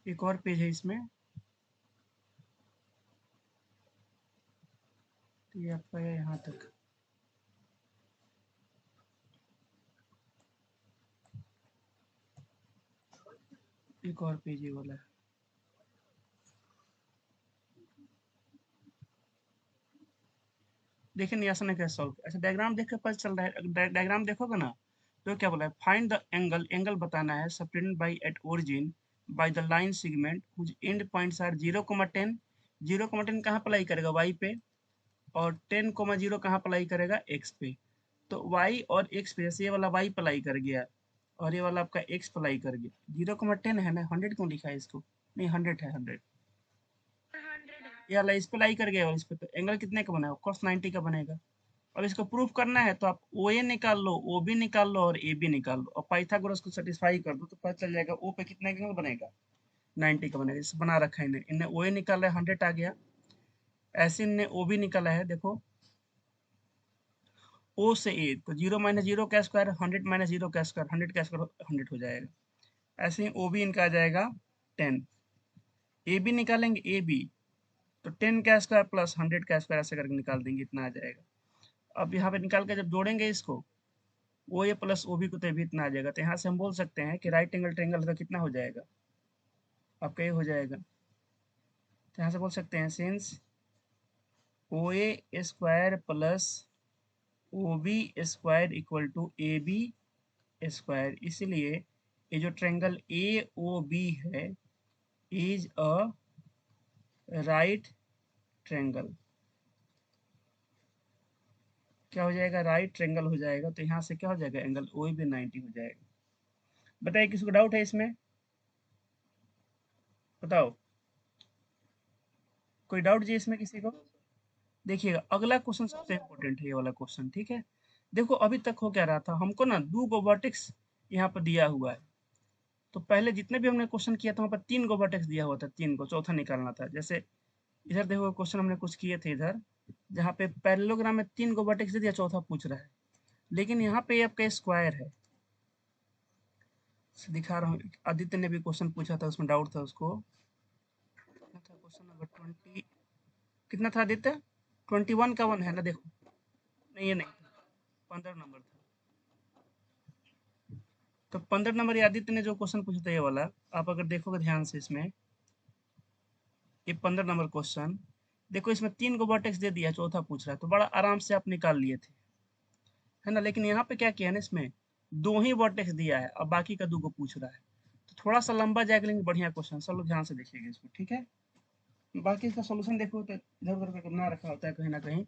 एक और पेज है इसमें, तो ये आपका है यहाँ तक। एक और पेज ये वाला है। देखिए नहीं आसान है कैसे सॉल्व, ऐसा डायग्राम देख के पता चल रहा है। डायग्राम देखोगे ना तो क्या बोला है, फाइंड द एंगल, एंगल बताना है subtended by at origin by the line segment which end points are 0,10। 0,10 कहाँ अप्लाई करेगा, वाई पे, और 10,0 कहाँ अप्लाई करेगा, एक्स पे। तो y और x पे, जैसे ये वाला y अप्लाई कर गया और ये वाला आपका x अप्लाई कर गया। 0,10 है ना, 100 क्यों लिखा है इसको, नहीं 100 है, 100। ये वाला इस पे अप्लाई कर गया और इस पे, तो एंगल कितने का बनेगा, ऑफकोर्स 90 का बनेगा। अब इसको प्रूफ करना है तो आप ओ ए निकाल लो, ओ बी निकाल लो और ए बी निकाल लो, और पाइथागोरस को सेटिस्फाई कर दो तो पता चल जाएगा ओ पे कितना एंगल बनेगा, 90 का बनेगा। इसे बना रखा है इन्हें, इन्हें ओ ए निकाला है 100 आ गया, ऐसे इन्हें ओ बी निकाला है, देखो ओ से ए, तो 0 माइनस 0 का स्क्वायर, 100 माइनस 0 का स्क्वायर, 100 का स्क्वायर 100 हो जाएगा। ऐसे ही ओ बी इनका आ जाएगा 10। ए बी निकालेंगे, ए बी तो 10 का स्क्वायर प्लस 100 का स्क्वायर ऐसे करके निकाल देंगे, इतना आ जाएगा। अब यहाँ पे निकाल के जब जोड़ेंगे इसको, ओ ए प्लस ओ बी को, तो भी इतना आ जाएगा। तो यहाँ से हम बोल सकते हैं कि राइट एंगल ट्रायंगल का कितना हो जाएगा, आपका ये हो जाएगा। तो यहाँ से बोल सकते हैं since O A square plus O B square equal to A B square, इसलिए ये जो ट्रायंगल ए ओ बी है इज अ राइट ट्रायंगल। क्या हो जाएगा, राइट ट्रायंगल हो जाएगा। तो यहाँ से क्या हो जाएगा, एंगल ओ बी 90 हो जाएगा। बताइए किसी को डाउट है इसमें, बताओ कोई डाउट जी इसमें किसी को। देखिएगा अगला क्वेश्चन सबसे इम्पोर्टेंट है, ये वाला क्वेश्चन, ठीक है। देखो अभी तक हो क्या रहा था, हमको ना दो गो वर्टेक्स यहाँ पर दिया हुआ है। तो पहले जितने भी हमने क्वेश्चन किया था वहाँ पर 3 गो वर्टेक्स दिया हुआ था, 3 को, चौथा निकालना था। जैसे इधर देखो क्वेश्चन हमने कुछ किए थे इधर, जहाँ पे पैरेललोग्राम में 3 गो वर्टेक्स दे दिया, चौथा पूछ रहा है। लेकिन यहाँ पे आपका स्क्वायर है, दिखा रहा हूँ। आदित्य ने भी क्वेश्चन पूछा था, उसमें डाउट था उसको। कितना था क्वेश्चन नंबर 20, कितना था आदित्य, 21 का 1 है ना, देखो। नहीं ये नहीं था, 15 नंबर था। तो 15 नंबर ये आदित्य ने जो क्वेश्चन पूछा था ये वाला, आप अगर देखोगे ध्यान से इसमें, ये 15 नंबर क्वेश्चन, देखो इसमें 3 को वर्टेक्स दे दिया, चौथा पूछ रहा है, तो बड़ा आराम से आप निकाल लिए थे, है ना। लेकिन यहाँ पे क्या किया ना, इसमें 2 ही वर्टेक्स दिया है, अब बाकी का 2 को पूछ रहा है। तो थोड़ा सा लंबा जाएगा लेकिन बढ़िया क्वेश्चन, सब लोग ध्यान से देखिएगा इसको, ठीक है। बाकी इसका सोल्यूशन देखो तो इधर उधर करके बना रखा होता है कहीं ना कहीं,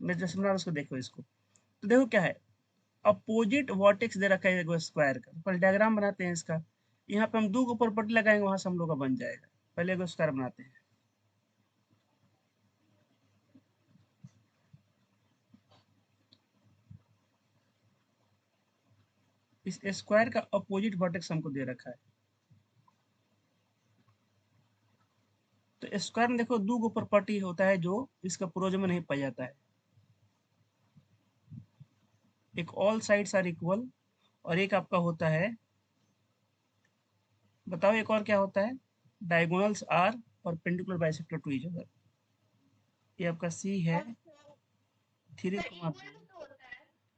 मैं जैसे बना रहा उसको देखो इसको। तो देखो क्या है, अपोजिट वर्टेक्स दे रखा है एगो स्क्वायर का, तो पहले डायग्राम बनाते हैं इसका। यहाँ पे हम 2 को प्रॉपर्टी लगाएंगे, वहां से हम लोग का बन जाएगा। पहले एगो स्क्वायर बनाते हैं। इस स्क्वायर का अपोजिट वर्टेक्स हमको दे रखा है। तो स्क्वायर में देखो 2 गो प्रॉपर्टी होता है जो इसका पूर्वज में नहीं पाया जाता है। एक ऑल साइड्स आर इक्वल, और एक आपका होता है, बताओ एक और क्या होता है, diagonals are perpendicular bisector to each other. ये आपका सी है, 3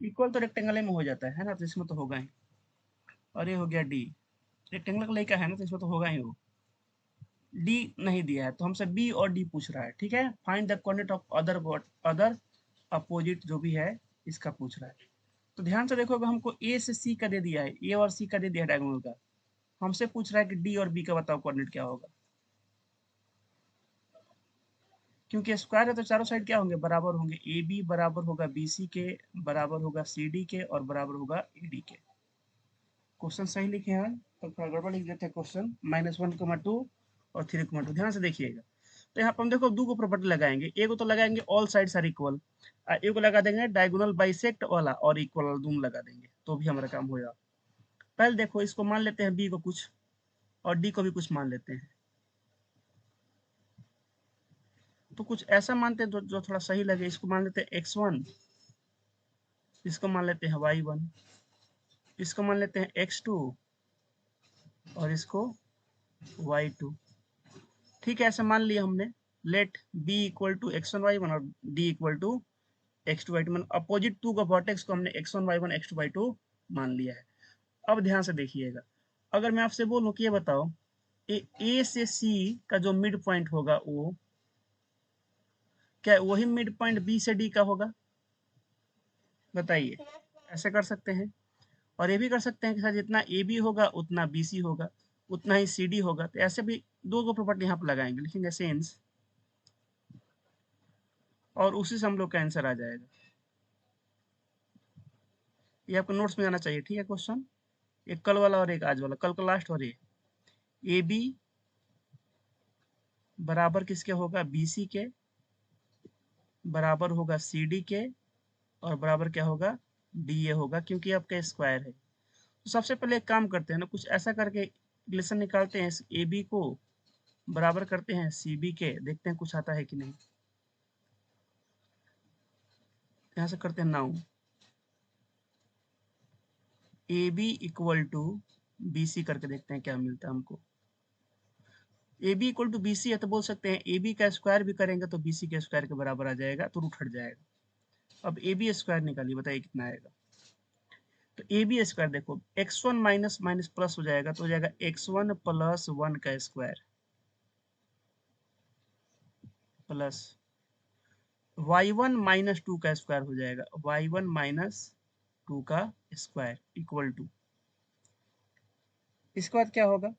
इक्वल तो रेक्टेंगल में हो जाता है ना, तो इसमें तो होगा ही। और ये हो गया डी, रेक्टेंगल का लेकर है ना, तो इसमें तो होगा ही वो। डी नहीं दिया है तो हमसे बी और डी पूछ रहा है, ठीक है। Find the coordinate of other opposite जो भी है, इसका पूछ रहा है। तो ध्यान से देखोगे, हमको ए से सी का दे दिया है, ए और सी का दे दिया है डायगोनल का। हमसे पूछ रहा है कि डी और बी का बताओ कोऑर्डिनेट क्या होगा। क्योंकि स्क्वायर है तो चारों साइड क्या होंगे, बराबर होंगे। ए बी बराबर होगा बी सी के, बराबर होगा सी डी के, और बराबर होगा ए डी के। क्वेश्चन सही लिखे हैं, तो थोड़ा गड़बड़ लिख देते हैं क्वेश्चन, -1,2 और 3,2। ध्यान से देखिएगा। तो यहाँ पर हम देखो 2 को प्रॉपर्टी लगाएंगे, एक तो लगाएंगे ऑल साइड्स आर इक्वल, एक को लगा देंगे डायगोनल बाइसेक्ट वाला, और इक्वल वाला दोनों लगा देंगे, तो भी हमारा काम होगा। पहले देखो इसको मान लेते हैं बी को कुछ, और डी को भी कुछ मान लेते हैं। तो कुछ ऐसा मानते हैं जो थोड़ा सही लगे। इसको मान लेते हैं x1, इसको मान लेते हैं y1, इसको मान लेते हैं x2, और इसको y2। ठीक है, ऐसे मान लिया हमने। Late b equal to x1 y1 और d equal to x2 y2, मतलब अपोजिट टू का वर्टेक्स को हमने x1 y1 x2 y2 मान लिया है। अब ध्यान से देखिएगा, अगर मैं आपसे बोलूं कि ये बताओ ए से सी का जो मिड पॉइंट होगा वो क्या वही मिड पॉइंट बी से डी का होगा? बताइए। ऐसे कर सकते हैं, और ये भी कर सकते हैं कि सर जितना ए बी होगा उतना बी सी होगा, उतना ही सी डी होगा। तो ऐसे भी दो को प्रॉपर्टी यहाँ पर लगाएंगे, लिखेंगे सेंस, और उसी से हम लोग का आंसर आ जाएगा। ये आपको नोट्स में आना चाहिए, ठीक है क्वेश्चन। एक कल वाला और एक आज वाला, कल का लास्ट और ये ए बी बराबर किसके होगा? बी सी के, बराबर होगा सी डी के, और बराबर क्या होगा? डी ए होगा, क्योंकि आपका स्क्वायर है। तो सबसे पहले एक काम करते हैं ना, कुछ ऐसा करके रिलेशन निकालते हैं, ए बी को बराबर करते हैं सी बी के, देखते हैं कुछ आता है कि नहीं। यहाँ से करते हैं now A B equal to B C करके देखते हैं क्या मिलता है हमको। A B equal to B C है तो बोल सकते हैं ए बी का स्क्वायर भी करेंगे तो बी सी के स्क्वायर के बराबर आ जाएगा, तो रूट हट जाएगा। अब ए बी स्क्वायर निकालिए, बताइए कितना आएगा। तो ए बी स्क्वायर देखो, x one minus minus plus हो जाएगा, तो हो जाएगा एक्स वन प्लस वन का square plus y one minus two का स्क्वायर हो जाएगा, वाई वन माइनस टू का स्क्वायर इक्वल टू, इसके बाद क्या होगा?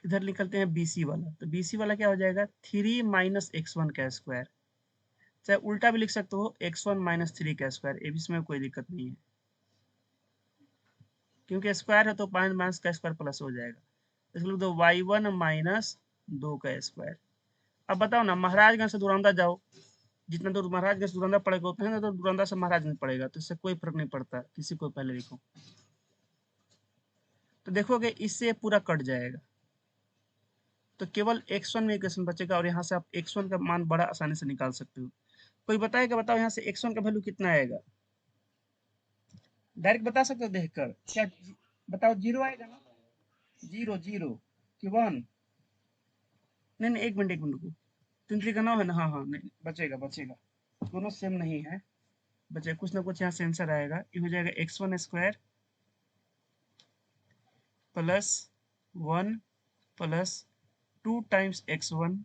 इधर निकलते हैं BC वाला, तो BC वाला क्या हो जाएगा? 3 माइनस एक्स वन का स्क्वायर, चाहे उल्टा भी लिख सकते हो, एक्स वन माइनस थ्री का स्क्वायर, ये भी इसमें कोई दिक्कत नहीं है, क्योंकि स्क्वायर है तो पाँच माइनस का स्क्वायर प्लस हो जाएगा। इसलिए तो वाई वन माइनस दो का स्क्वायर। अब बताओ ना, महाराजगंज से दुरंदा जाओ, जितना दूर महाराजगंज से दुरंदा पड़ेगा उतना ही ना तो दुरंदा से महाराजगंज पड़ेगा, तो इससे कोई फर्क नहीं पड़ता, किसी को पहले लिखो। तो देखोगे इससे पूरा कट जाएगा, तो केवल x1 में इक्वेशन बचेगा, और यहाँ से आप x1 का मान बड़ा आसानी से निकाल सकते हो। कोई बताएगा, बताओ यहाँ से x1 का वैल्यू कितना आएगा? डायरेक्ट बता सकते हो देखकर क्या? बताओ, जीरो आएगा ना? जीरो जीरो कि वन? नहीं नहीं, एक मिनट रुको, तीन तीन का नौ है ना, हाँ हाँ, नहीं बचेगा बचेगा, दोनों सेम नहीं है, बचे कुछ ना कुछ यहाँ से आंसर आएगा। ये हो जाएगा x one square plus one plus two times x one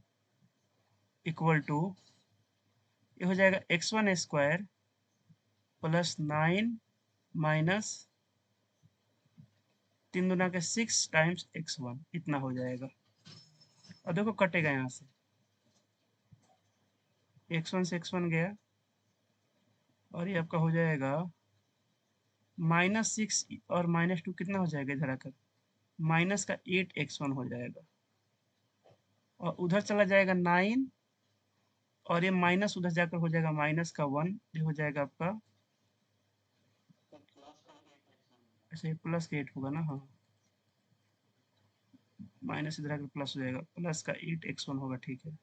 equal to, ये हो जाएगा x one square plus nine minus तीन दुना के सिक्स टाइम्स एक्स वन, इतना हो जाएगा। और देखो कटेगा यहाँ से, एक्स वन से एक्स वन गया, और ये आपका हो जाएगा माइनस सिक्स और माइनस टू कितना हो जाएगा इधर आकर? माइनस का एट एक्स वन हो जाएगा, और उधर चला जाएगा नाइन, और ये माइनस उधर जाकर हो जाएगा माइनस का वन, ये हो जाएगा आपका, ऐसे प्लस का एट होगा ना, हाँ, माइनस इधर आकर प्लस हो जाएगा, प्लस का एट एक्स वन होगा, ठीक है।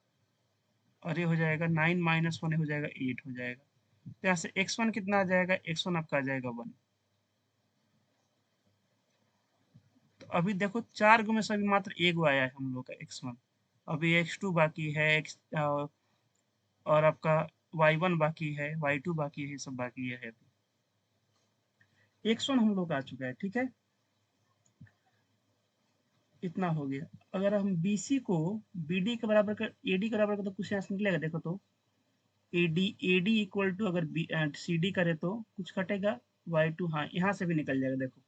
और ये हो जाएगा नाइन माइनस वन हो जाएगा एट हो जाएगा, तो यहाँ से एक्स वन कितना आ जाएगा? एक्स वन आपका आ जाएगा वन। तो अभी देखो चार गो में से अभी मात्र एक गो आया है हम लोग का एक्स वन, अभी एक्स टू बाकी है, एक्स और आपका वाई वन बाकी है, वाई टू बाकी है, सब बाकी है अभी। एक्स वन हम लोग का आ चुका है, ठीक है, इतना हो गया। अगर हम BC को BD के बराबर कर, AD के बराबर कर, तो कुछ यहाँ से निकलेगा, देखो तो AD इक्वल टू अगर CD करे तो कुछ कटेगा, Y2, हाँ यहाँ से भी निकल जाएगा। देखो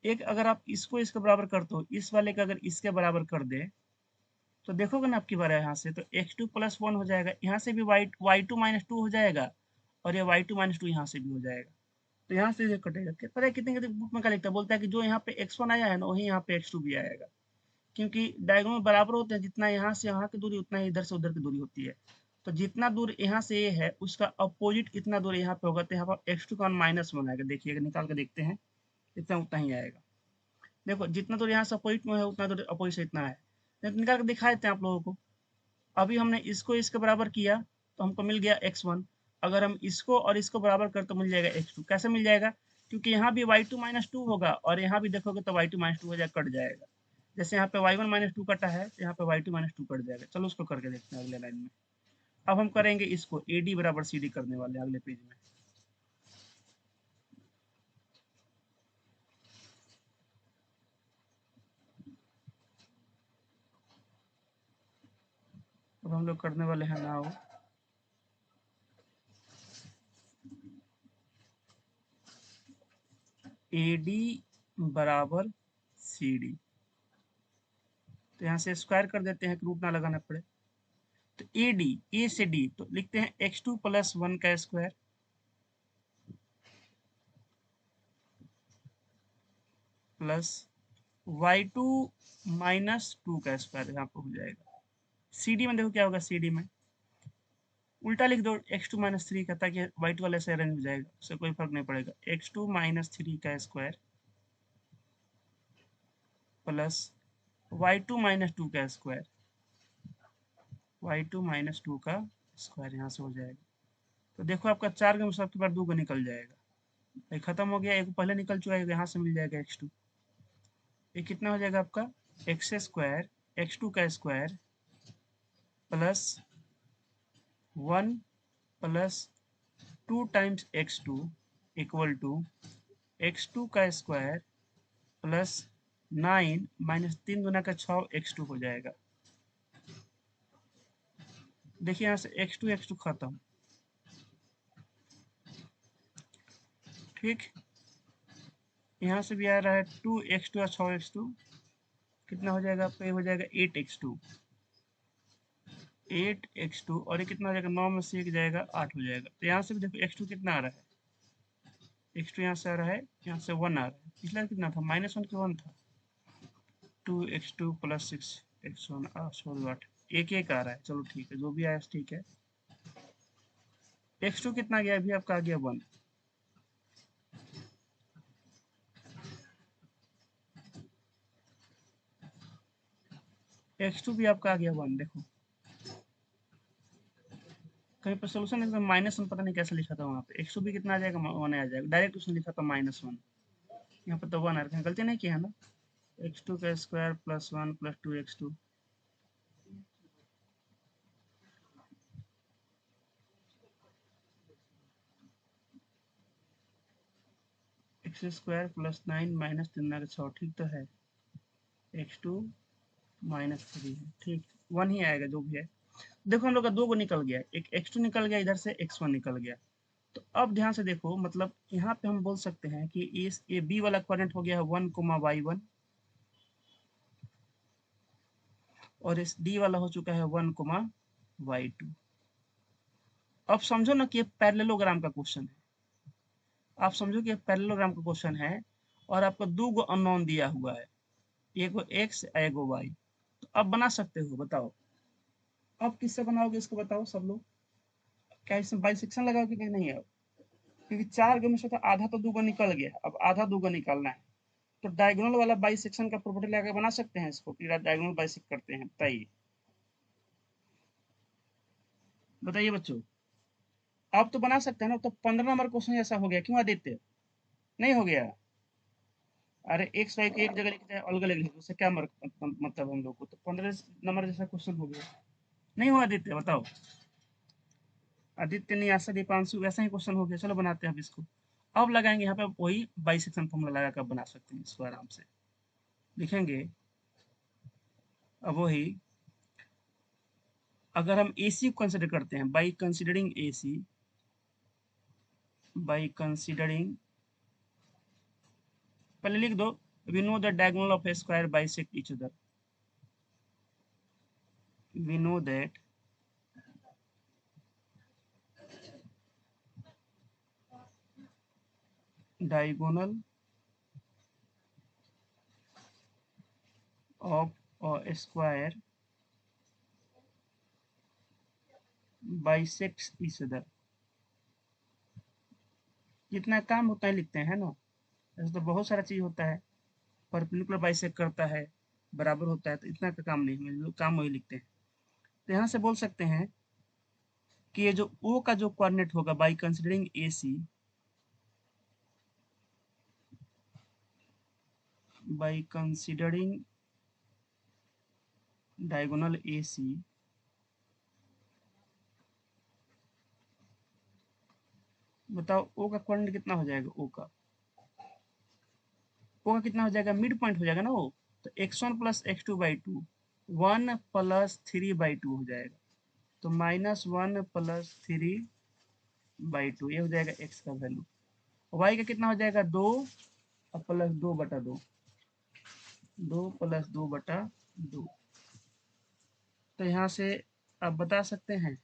एक अगर आप इसको इसके बराबर कर दो, इस वाले का अगर इसके बराबर कर दे, तो देखोगे ना आपकी बार यहाँ से, तो x2 प्लस वन हो जाएगा, यहाँ से भी y2 माइनस टू हो जाएगा, और ये y2 माइनस टू यहाँ से भी हो जाएगा, तो यहाँ से ये कटेगा। पता है कितने कितने बुक में क्या लिखता है, बोलता है कि जो यहाँ पे x1 आया है ना वही यहाँ पे x2 भी आएगा, क्योंकि डायगोनल बराबर होते हैं, जितना यहाँ से यहाँ की दूरी उतना ही इधर से उधर की दूरी होती है, तो जितना दूर यहाँ से ये है उसका अपोजिट इतना दूर यहाँ पे होगा, तो यहाँ पर x2 का माइनस वन आएगा। देखिएगा निकाल के देखते हैं, इतना उतना ही आएगा। देखो जितना दूर यहाँ से अपोजिट में है उतना दूर अपोजिट से इतना है, तो निकाल के दिखा देते हैं आप लोगों को। अभी हमने इसको इसके बराबर किया तो हमको मिल गया x1, अगर हम इसको और इसको बराबर कर तो मिल जाएगा x2। कैसे मिल जाएगा? क्योंकि यहाँ भी y2 - 2 होगा और यहाँ भी देखोगे तो y2 - 2 हो जाएगा, कट जाएगा। जैसे यहाँ पे y1 - 2 कटा है, तो यहाँ पे y2 - 2 कट जाएगा। चलो उसको करके देखते हैं अगले लाइन में। अब हम करेंगे इसको AD बराबर CD करने वाले हैं अगले पेज में। अब हम लोग करने वाले हैं नाउ AD बराबर CD। तो यहाँ से स्क्वायर कर देते हैं कि रूट ना लगाना पड़े। तो AD, A से D, तो लिखते हैं x2 + 1 का स्क्वायर प्लस y2 - 2 का स्क्वायर यहाँ पर हो जाएगा। CD में देखो क्या होगा, CD में उल्टा लिख दो x2 - 3 का, ताकि y2 वाले से अरेंज हो जाएगा, उससे कोई फर्क नहीं पड़ेगा। x2 - 3 का स्क्वायर प्लस y2 - 2 का स्क्वायर, y2 - 2 का स्क्वायर यहाँ से हो जाएगा। तो देखो आपका 4 में सबके बाद 2 को निकल जाएगा, ये खत्म हो गया। एक पहले निकल चुका है, यहाँ से मिल जाएगा x2। ये कितना हो जाएगा आपका, एक्स स्क्वायर x2 का square plus 1 plus 2 times x2 equal to x2 का स्क्वायर प्लस 9 - 3 गुना का 6 x2 हो जाएगा। देखिए यहाँ से x2 खत्म, ठीक। यहाँ से भी आ रहा है 2x2 और 6x2, कितना हो जाएगा आपका, ये हो जाएगा 8x2। 8x2 और ये कितना हो जाएगा, 9 में से 1 जाएगा, 8 हो जाएगा। तो यहाँ से भी देखो x2 कितना आ रहा है, x2 यहाँ से आ रहा है, यहाँ से 1 आ रहा है। पिछला कितना था, -1 की 1 था। 2x2 + 6x1 सॉरी 8, एक एक आ रहा है। चलो ठीक है, जो भी आया ठीक है। x2 कितना गया, अभी आपका आ गया 1। x2 भी आपका आ गया 1। देखो कहीं पर सोल्यूशन इसमें -1 पता नहीं कैसे लिखा था, वहाँ पे x2 भी कितना आ जाएगा, 1 आ जाएगा। डायरेक्ट उसने लिखा था -1, यहाँ पर तो 1 आ रहा है, गलती नहीं किया है ना। x2 का square plus 1 plus 2x2, x square plus 9 - 3 का 6, ठीक तो है। x2 - 3 है, ठीक। 1 ही आएगा जो भी है। देखो हम लोग का 2 को निकल गया, एक x2 निकल गया, इधर से x1 निकल गया। तो अब ध्यान से देखो, मतलब यहाँ पे हम बोल सकते हैं कि इस ये बी वाला क्वाड्रेंट हो गया है 1, और इस डी वाला हो चुका है 1, अब समझो ना कि ये पैरेललोग्राम का क्वेश्चन है। आप समझो कि ये पैरेललोग्राम का क्वेश्चन है और आपको 2 गो अननोन दिया हुआ है, एगो x एगो y। तो अब बना सकते हो, बताओ अब किससे बनाओगे इसको, बताओ सब लोग। क्या इसमें बाइसेक्शन लगाओगे कि नहीं? अब क्योंकि 4 में से तो आधा तो 2 निकल गया, अब आधा 2 निकालना है। तो डायगोनल वाला बाइसेक्शन का प्रॉपर्टी लगा बना सकते हैं इसको, कि डायगोनल बाइसेक्ट करते हैं, बताइए बताइए बच्चों। आप तो बना सकते हैं ना। तो 15 नंबर क्वेश्चन ऐसा हो गया क्यों आदित्य, नहीं हो गया? अरे एक्स वाई को एक जगह लिखते हैं, अलग अलग लिखो, उससे क्या मतलब हम लोग को। तो 15 नंबर जैसा क्वेश्चन हो गया, नहीं हुआ आदित्य, बताओ। आदित्य नहीं, आशा, दीपांशु, वैसा ही क्वेश्चन हो गया। चलो बनाते हैं अब इसको। अब लगाएंगे यहाँ पे वही बाइसेक्शन फॉर्मूला लगा कर बना सकते हैं इसको आराम से। लिखेंगे अब वही, अगर हम AC को कंसिडर करते हैं, by considering AC, by considering, पहले लिख दो, we know the diagonal of a square bisect each other. We know that diagonal of a square bisects each other। जितना काम होता है लिखते हैं ना, ऐसे तो बहुत सारा चीज होता है। परपेंडिकुलर बाइसेक्ट करता है, बराबर होता है, तो इतना का काम नहीं, हम लोग काम वही लिखते हैं। तो यहाँ से बोल सकते हैं कि ये जो O का जो कोऑर्डिनेट होगा by considering AC, by considering diagonal AC बताओ ओ का कोऑर्डिनेट कितना हो जाएगा, ओ का कितना हो जाएगा, मिड पॉइंट हो जाएगा ना वो, तो x1 plus x2 by two, 1 plus 3 by two हो जाएगा, तो -1 प्लस 3 बाई टू, ये हो जाएगा x का वैल्यू। y का कितना हो जाएगा 2 और प्लस 2/2, 2 प्लस 2/2। तो यहाँ से आप बता सकते हैं,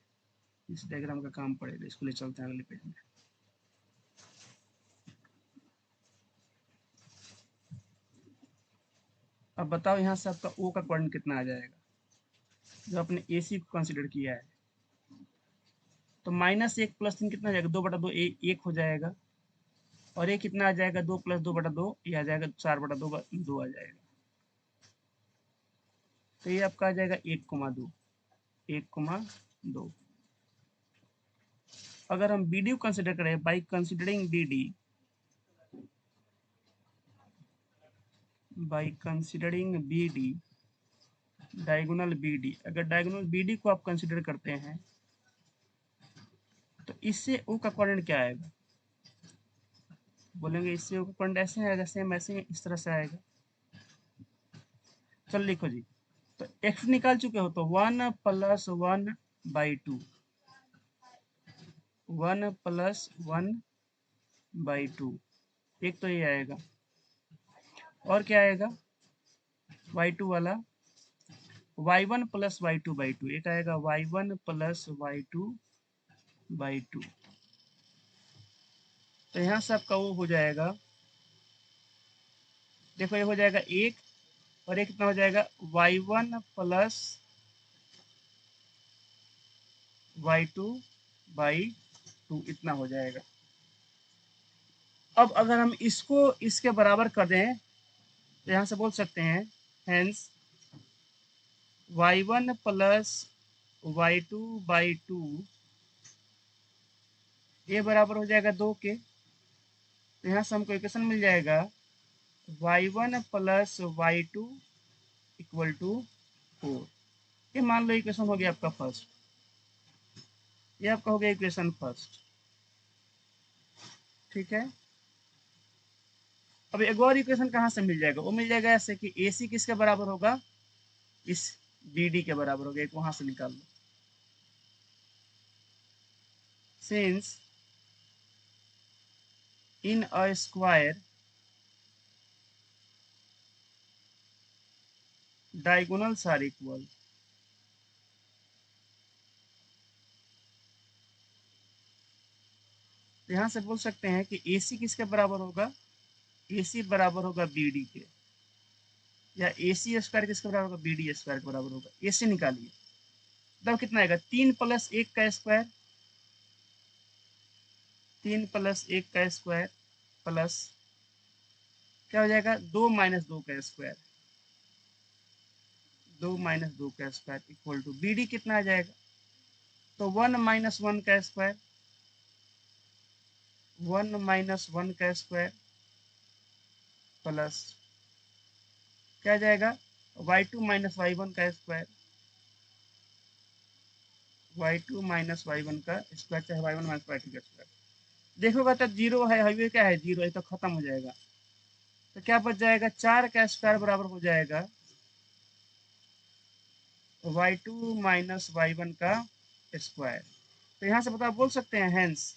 इस डायग्राम का काम पड़ेगा, इसको ले चलते हैं अगले पेज में। अब बताओ यहाँ से आपका ओ का कोऑर्डिनेट कितना आ जाएगा, जो आपने AC को कंसिडर किया है, तो -1 प्लस 3 कितना आ जाएगा, 2/2 1 हो जाएगा, और ये कितना आ जाएगा, 2 प्लस 2/2 ये आ जाएगा 4/2 2 आ जाएगा, तो ये आपका आ जाएगा 1,2, 1,2। अगर हम BD को कंसिडर करें, by considering BD, by considering BD, diagonal BD, अगर डायगोनल BD को आप कंसिडर करते हैं तो इससे O का कोऑर्डिनेट क्या आएगा, बोलेंगे इससे O का कोऑर्डिनेट ऐसे आएगा, सेम ऐसे इस तरह से आएगा। चल लिखो जी, तो x निकाल चुके हो तो 1 plus 1 by two, 1 plus 1 by two, एक तो ये आएगा, और क्या आएगा y2 वाला, y1 plus y2 by two, एक आएगा y1 plus y2 by two. तो यहाँ से आपका वो हो जाएगा, देखो ये हो जाएगा 1, और एक कितना हो जाएगा y1 plus y2 by two, इतना हो जाएगा। अब अगर हम इसको इसके बराबर कर दें तो यहाँ से बोल सकते हैं hence y1 plus y2 by two, ये बराबर हो जाएगा 2 के, तो यहाँ से हमको इक्वेशन मिल जाएगा y1 plus y2 equal to 4। ये मान लो इक्वेशन हो गया आपका फर्स्ट, ये आपका हो गया इक्वेशन फर्स्ट, ठीक है। अब एक और इक्वेशन कहाँ से मिल जाएगा, वो मिल जाएगा ऐसे कि AC किसके बराबर होगा, इस BD के बराबर होगा, एक वहां से निकाल लो। Since in a square diagonals are equal, यहाँ से बोल सकते हैं कि AC किसके बराबर होगा, AC बराबर होगा BD के, या AC स्क्वायर किसके बराबर होगा, BD स्क्वायर के बराबर होगा। AC निकालिए, तब कितना आएगा, 3 प्लस 1 का स्क्वायर, 3 प्लस 1 का स्क्वायर प्लस क्या हो जाएगा, 2 माइनस 2 का स्क्वायर, 2 माइनस 2 का स्क्वायर इक्वल टू BD कितना आ जाएगा, तो 1 माइनस 1 का स्क्वायर, 1 माइनस 1 का स्क्वायर प्लस क्या जाएगा, y2 माइनस y1 का स्क्वायर, y2 माइनस y1 का स्क्वायर, चाहे y1 माइनस y2 का स्क्वायर। देखोगा तब जीरो है, ये क्या है जीरो, ये तो खत्म हो जाएगा, तो क्या बच जाएगा, 4 का स्क्वायर बराबर हो जाएगा y2 माइनस y1 का स्क्वायर। तो यहाँ से बता बोल सकते हैं हेंस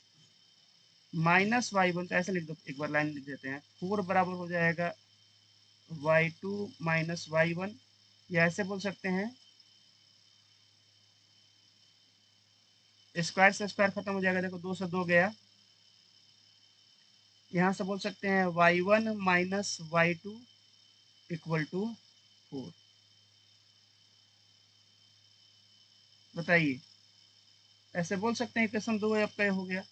-y1, तो ऐसे लिख दो, एक बार लाइन लिख देते हैं, 4 बराबर हो जाएगा y2 माइनस y1, या ऐसे बोल सकते हैं, स्क्वायर से स्क्वायर खत्म हो जाएगा, देखो 2 से 2 गया, यहाँ से बोल सकते हैं y1 minus y2 equal to 4। बताइए, ऐसे बोल सकते हैं, इक्वेशन 2 आपका हो गया।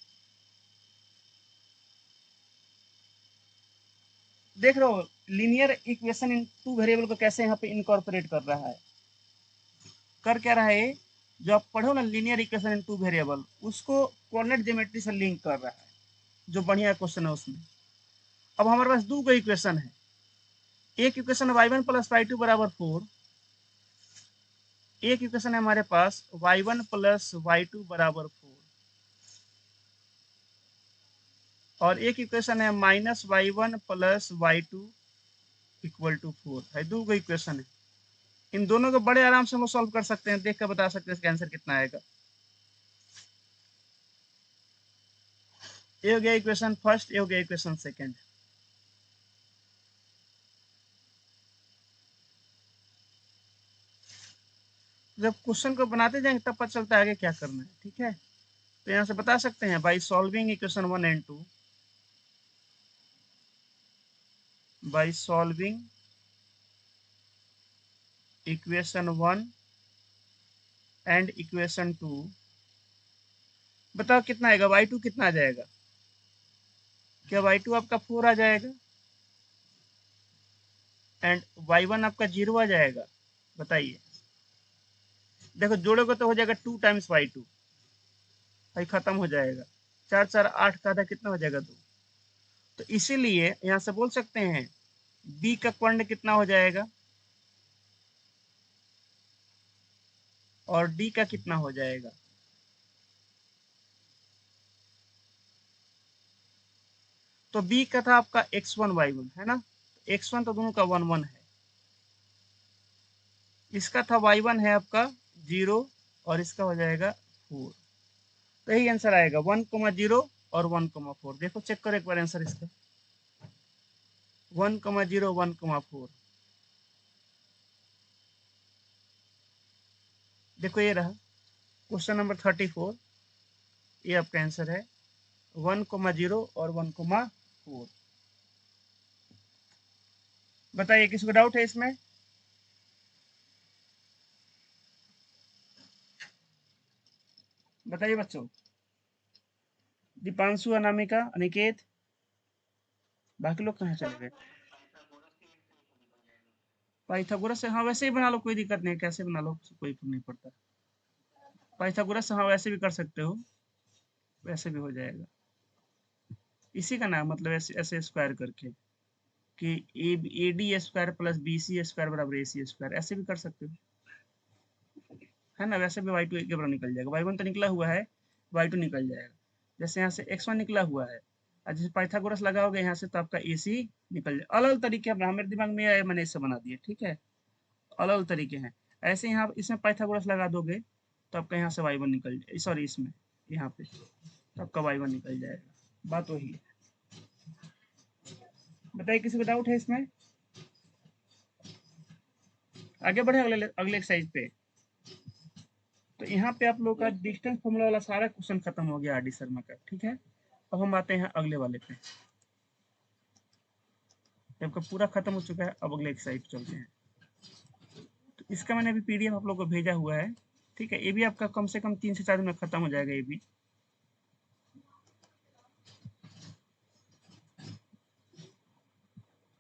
देख रहे हो linear equation in two variable को कैसे यहाँ पे इनकॉर्पोरेट कर रहा है, कर क्या रहा है, जो आप पढ़ो ना linear equation in two variable, उसको कोऑर्डिनेट ज्योमेट्री से लिंक कर रहा है, जो बढ़िया क्वेश्चन है उसमें। अब हमारे पास दो इक्वेशन है, एक इक्वेशन y1 प्लस y2 बराबर 4, एक इक्वेशन है हमारे पास y1 प्लस y2 बराबर 4, और एक इक्वेशन है -y1 plus y2 equal to 4 है। दो इक्वेशन है, इन दोनों को बड़े आराम से हम लोग सॉल्व कर सकते हैं, देख कर बता सकते हैं इसका आंसर कितना आएगा। ये हो गया इक्वेशन फर्स्ट, ये हो गया इक्वेशन सेकंड। जब क्वेश्चन को बनाते जाएंगे तब पता चलता है आगे क्या करना है, ठीक है। तो यहाँ से बता सकते हैं by solving equation 1 and 2, by solving equation 1 and equation 2, बताओ कितना आएगा, y2 कितना आ जाएगा, क्या y2 आपका 4 आ जाएगा एंड y1 आपका 0 आ जाएगा, बताइए। देखो जोड़ोगे तो हो जाएगा 2 टाइम्स y2, भाई खत्म हो जाएगा, 4 4 8 का आधा कितना हो जाएगा 2। तो इसीलिए यहाँ से बोल सकते हैं b का क्वर्ण कितना हो जाएगा और d का कितना हो जाएगा। तो b का था आपका x1 y1 है ना, x1 तो दोनों का 1 1 है, इसका था y1 है आपका 0 और इसका हो जाएगा 4। तो यही आंसर आएगा 1,0 और 1,4। देखो चेक करो एक बार आंसर इसका, 1,0 1,4। देखो ये रहा क्वेश्चन नंबर 34, ये आपका आंसर है 1,0 और 1,4। बताइए किसी को डाउट है इसमें। बताइए बच्चों, दीपांशु, अनामिका, अनिकेत, बाकी लोग कहाँ चले गए। पाइथागोरस से हाँ वैसे ही बना लो, कोई दिक्कत नहीं, कैसे बना लो कोई फर्क नहीं पड़ता। पाइथागोरस से हाँ वैसे भी कर सकते हो, वैसे भी हो जाएगा। इसी का नाम मतलब ऐसे ऐसे स्क्वायर करके कि A D square plus B C square बराबर ए सी स्क्वायर, ऐसे भी कर सकते हो, है ना। वैसे भी वाई टू के बराबर निकल जाएगा, वाई वन तो निकला हुआ है, वाई टू निकल जाएगा। जैसे यहाँ से एक्स वन निकला हुआ है, और जैसे पाइथागोरस लगाओगे यहाँ से तो आपका ए सी निकल जाए। अलग अलग तरीके अपना मेरे दिमाग में आए, मैंने इससे बना दिए, ठीक है। अलग अलग तरीके हैं। ऐसे यहाँ इसमें पाइथागोरस लगा दोगे तो आपका यहाँ से वाई वन निकल जाए, सॉरी इसमें यहाँ पे तो आपका वाई वन निकल जाएगा। बात वही है। बताइए किसी को डाउट है इसमें। आगे बढ़े अगले अगले एक्सरसाइज पे। तो यहाँ पे आप लोग का डिस्टेंस फॉर्मूला वाला सारा क्वेश्चन खत्म हो गया आर डी शर्मा का, ठीक है। अब हम आते हैं अगले वाले पे, आपका पूरा खत्म हो चुका है। अब अगले एक्सरसाइज पे चलते हैं। तो इसका मैंने अभी पीडीएफ आप लोग को भेजा हुआ है, ठीक है। ये भी आपका कम से कम 3 से 4 दिन में खत्म हो जाएगा ये भी।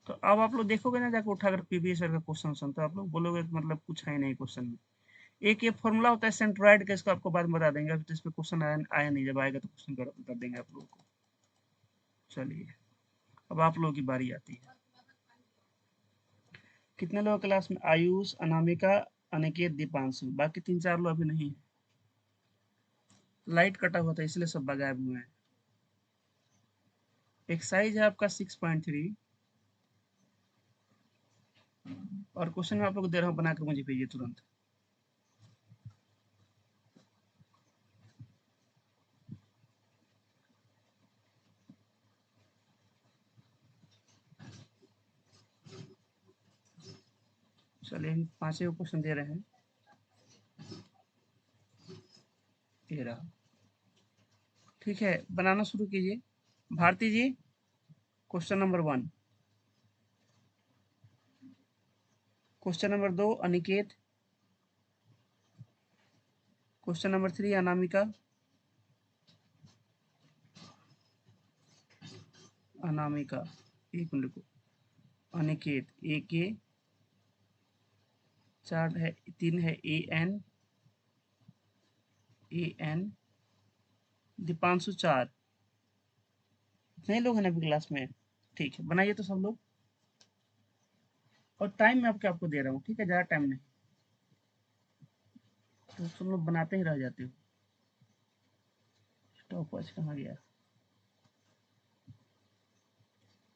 तो अब आप लोग देखोगे ना जाकर उठाकर प्रीवियस ईयर का क्वेश्चन, तो आप लोग बोलोगे मतलब कुछ है नहीं क्वेश्चन में। एक ये फॉर्मूला होता है सेंट्रोइड का, इसको आपको बाद में बता देंगे, अभी तो इस पे क्वेश्चन आया नहीं, जब आएगा तो क्वेश्चन बता देंगे आप लोगों को। चलिए अब आप लोगों की बारी आती है। कितने लोग क्लास में, आयुष, अनामिका, अनिकेत, दीपांशु, बाकी 3 4 लोग अभी नहीं है। लाइट कटा हुआ था इसलिए सब गायब हुए हैं। एक्सरसाइज है आपका 6.3 और क्वेश्चन में आप लोग दे रहा हूँ, बनाकर मुझे भेजिए तुरंत। चलिए हम 5 क्वेश्चन दे रहे हैं, ये रहा, ठीक है। बनाना शुरू कीजिए। Bharti ji, question number 1। Question number 2 Aniket. Question number 3 Anamika. Anamika, एक मिनट को, अनिकेत ए के, 4 है, 3 है A N, A N, Deepanshu 4। इतने लोग हैं ना अभी क्लास में, ठीक है। बनाइए तो सब लोग। और टाइम मैं आपको दे रहा हूँ, ठीक है, ज़्यादा टाइम नहीं, तो तुम लोग बनाते ही रह जाते हो। स्टॉप वॉच कहाँ गया?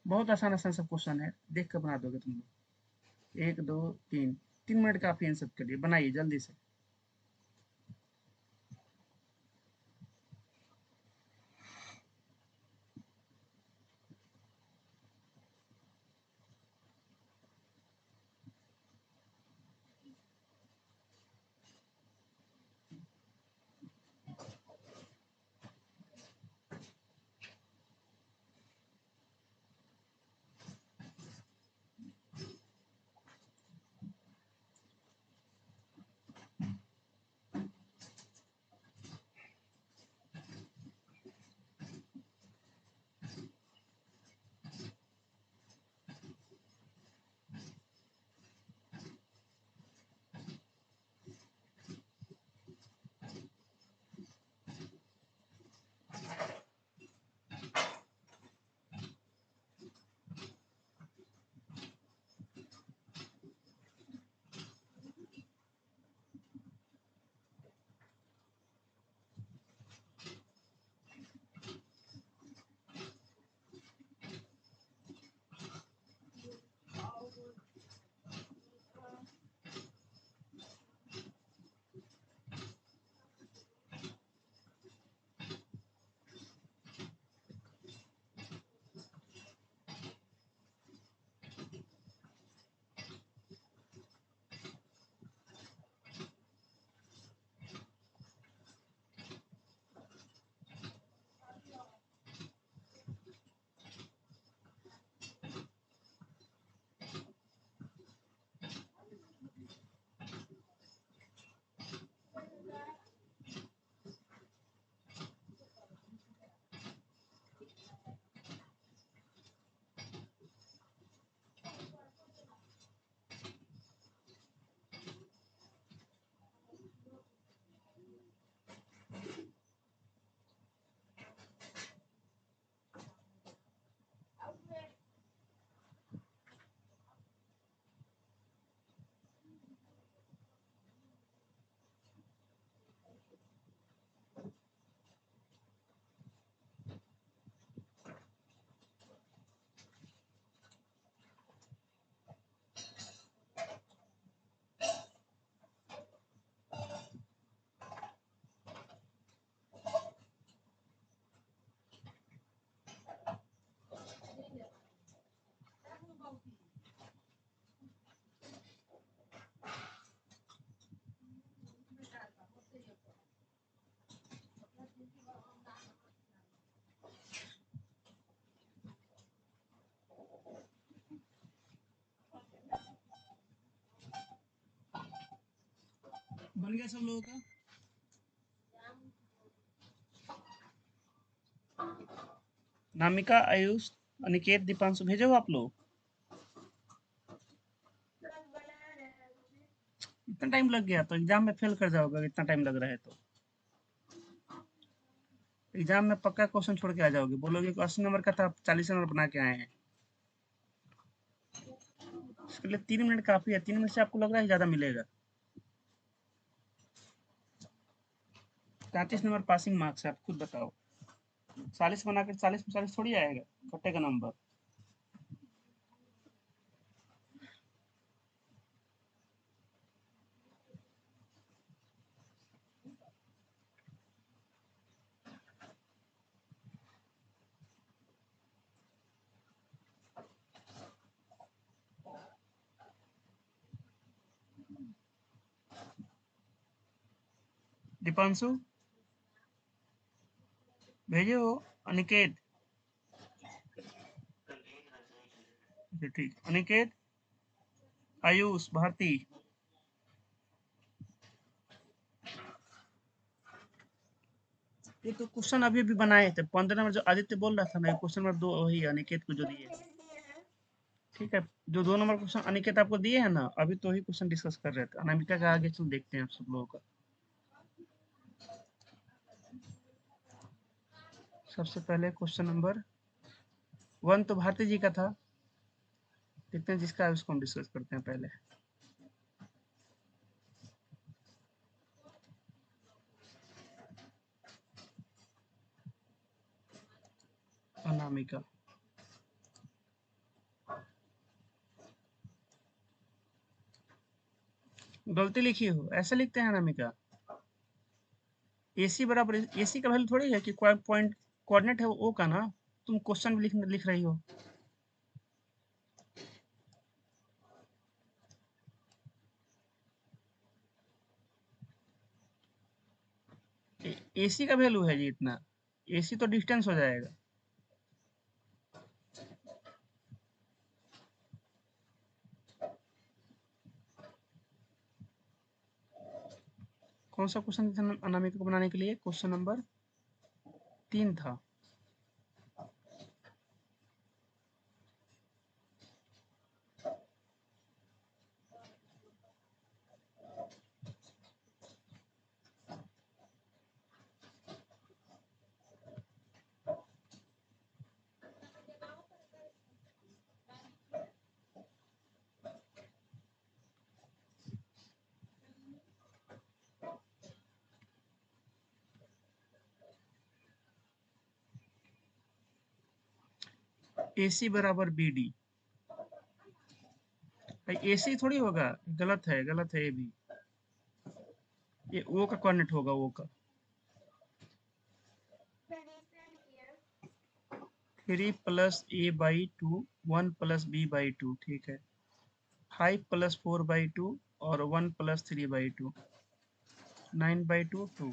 बहुत आसान आसान सब क्वेश्चन है, देख कर बना दोगे तुम लोग। 1 2 3, 3 मिनट काफ़ी है इन सब के लिए, बनाइए जल्दी से। बन गया सब लोगों का? नामिका, आयुष, अनिकेत, दीपांशु भेजो आप लोग। इतना टाइम लग गया तो एग्जाम में फेल कर जाओगे, इतना टाइम लग रहा है तो। एग्जाम में पक्का क्वेश्चन छोड़ के आ जाओगे, बोलोगे कि 80 नंबर का था, आप 40 नंबर बना के आए हैं। इसके लिए 3 मिनट काफी है। 3 मिनट से आपको लग रहा है ज्यादा मिलेगा? 35 नंबर पासिंग मार्क्स है, आप खुद बताओ। 40 बना के 40 में 40 थोड़ी आएगा, कटेगा नंबर। दीपांशु भेजो। अनिकेत, अच्छा ठीक, अनिकेत, आयुष, भारती। ये तो क्वेश्चन अभी भी बनाए थे, 15 नंबर जो आदित्य बोल रहा था ना, क्वेश्चन नंबर 2 वही अनिकेत को जो दिए। ठीक है, जो 2 नंबर क्वेश्चन अनिकेत आपको दिए हैं ना, अभी तो वही क्वेश्चन डिस्कस कर रहे थे। अनामिका का आगे चल देखते हैं आप सब लोगों का। सबसे पहले क्वेश्चन नंबर 1 तो भारती जी का था। देखते हैं जिसका है उसको हम डिस्कस करते हैं पहले। अनामिका, गलती लिखी हो, ऐसे लिखते हैं अनामिका। AC बराबर AC का वैल्यू थोड़ी है कि पॉइंट कोऑर्डिनेट है वो O का ना, तुम क्वेश्चन में लिख रही हो। AC का वैल्यू है जी इतना, AC तो डिस्टेंस हो जाएगा। कौन सा क्वेश्चन था अनामिका को बनाने के लिए? क्वेश्चन नंबर 3 था। AC बराबर BD, भाई AC थोड़ी होगा, गलत है ये भी। ये O का कोऑर्डिनेट होगा, O का। 3 प्लस A/2 1 प्लस B/2, ठीक है। 5 प्लस 4/2 और 1 प्लस 3/2, 9/2 2।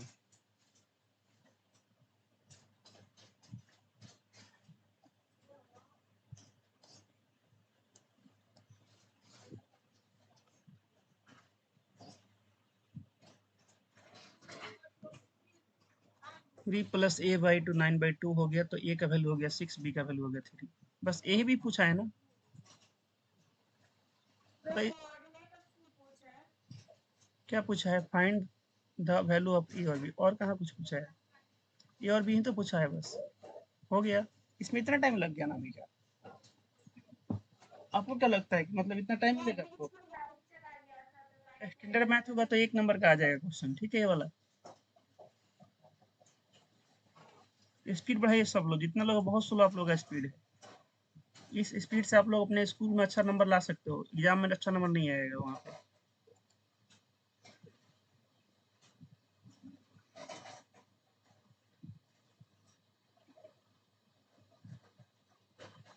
3 प्लस A/2 9/2 हो गया, तो A का वैल्यू हो गया 6, B का वैल्यू हो गया 3। बस यही भी पूछा है ना। तो क्या पूछा है? फाइंड द वैल्यू ऑफ ए और बी, और कहाँ कुछ पूछा है? ए और बी ही तो पूछा है बस, हो गया। इसमें इतना टाइम लग गया ना भैया? आपको क्या लगता है कि मतलब इतना टाइम मिलेगा आपको? स्टैंडर्ड मैथ होगा तो 1 नंबर का आ जाएगा क्वेश्चन, ठीक है ये वाला। स्पीड बढ़ाइए सब लोग, जितना लोग, बहुत स्लो आप लोग का स्पीड है। इस स्पीड से आप लोग अपने स्कूल में अच्छा नंबर ला सकते हो, एग्जाम में अच्छा नंबर नहीं आएगा वहाँ पे।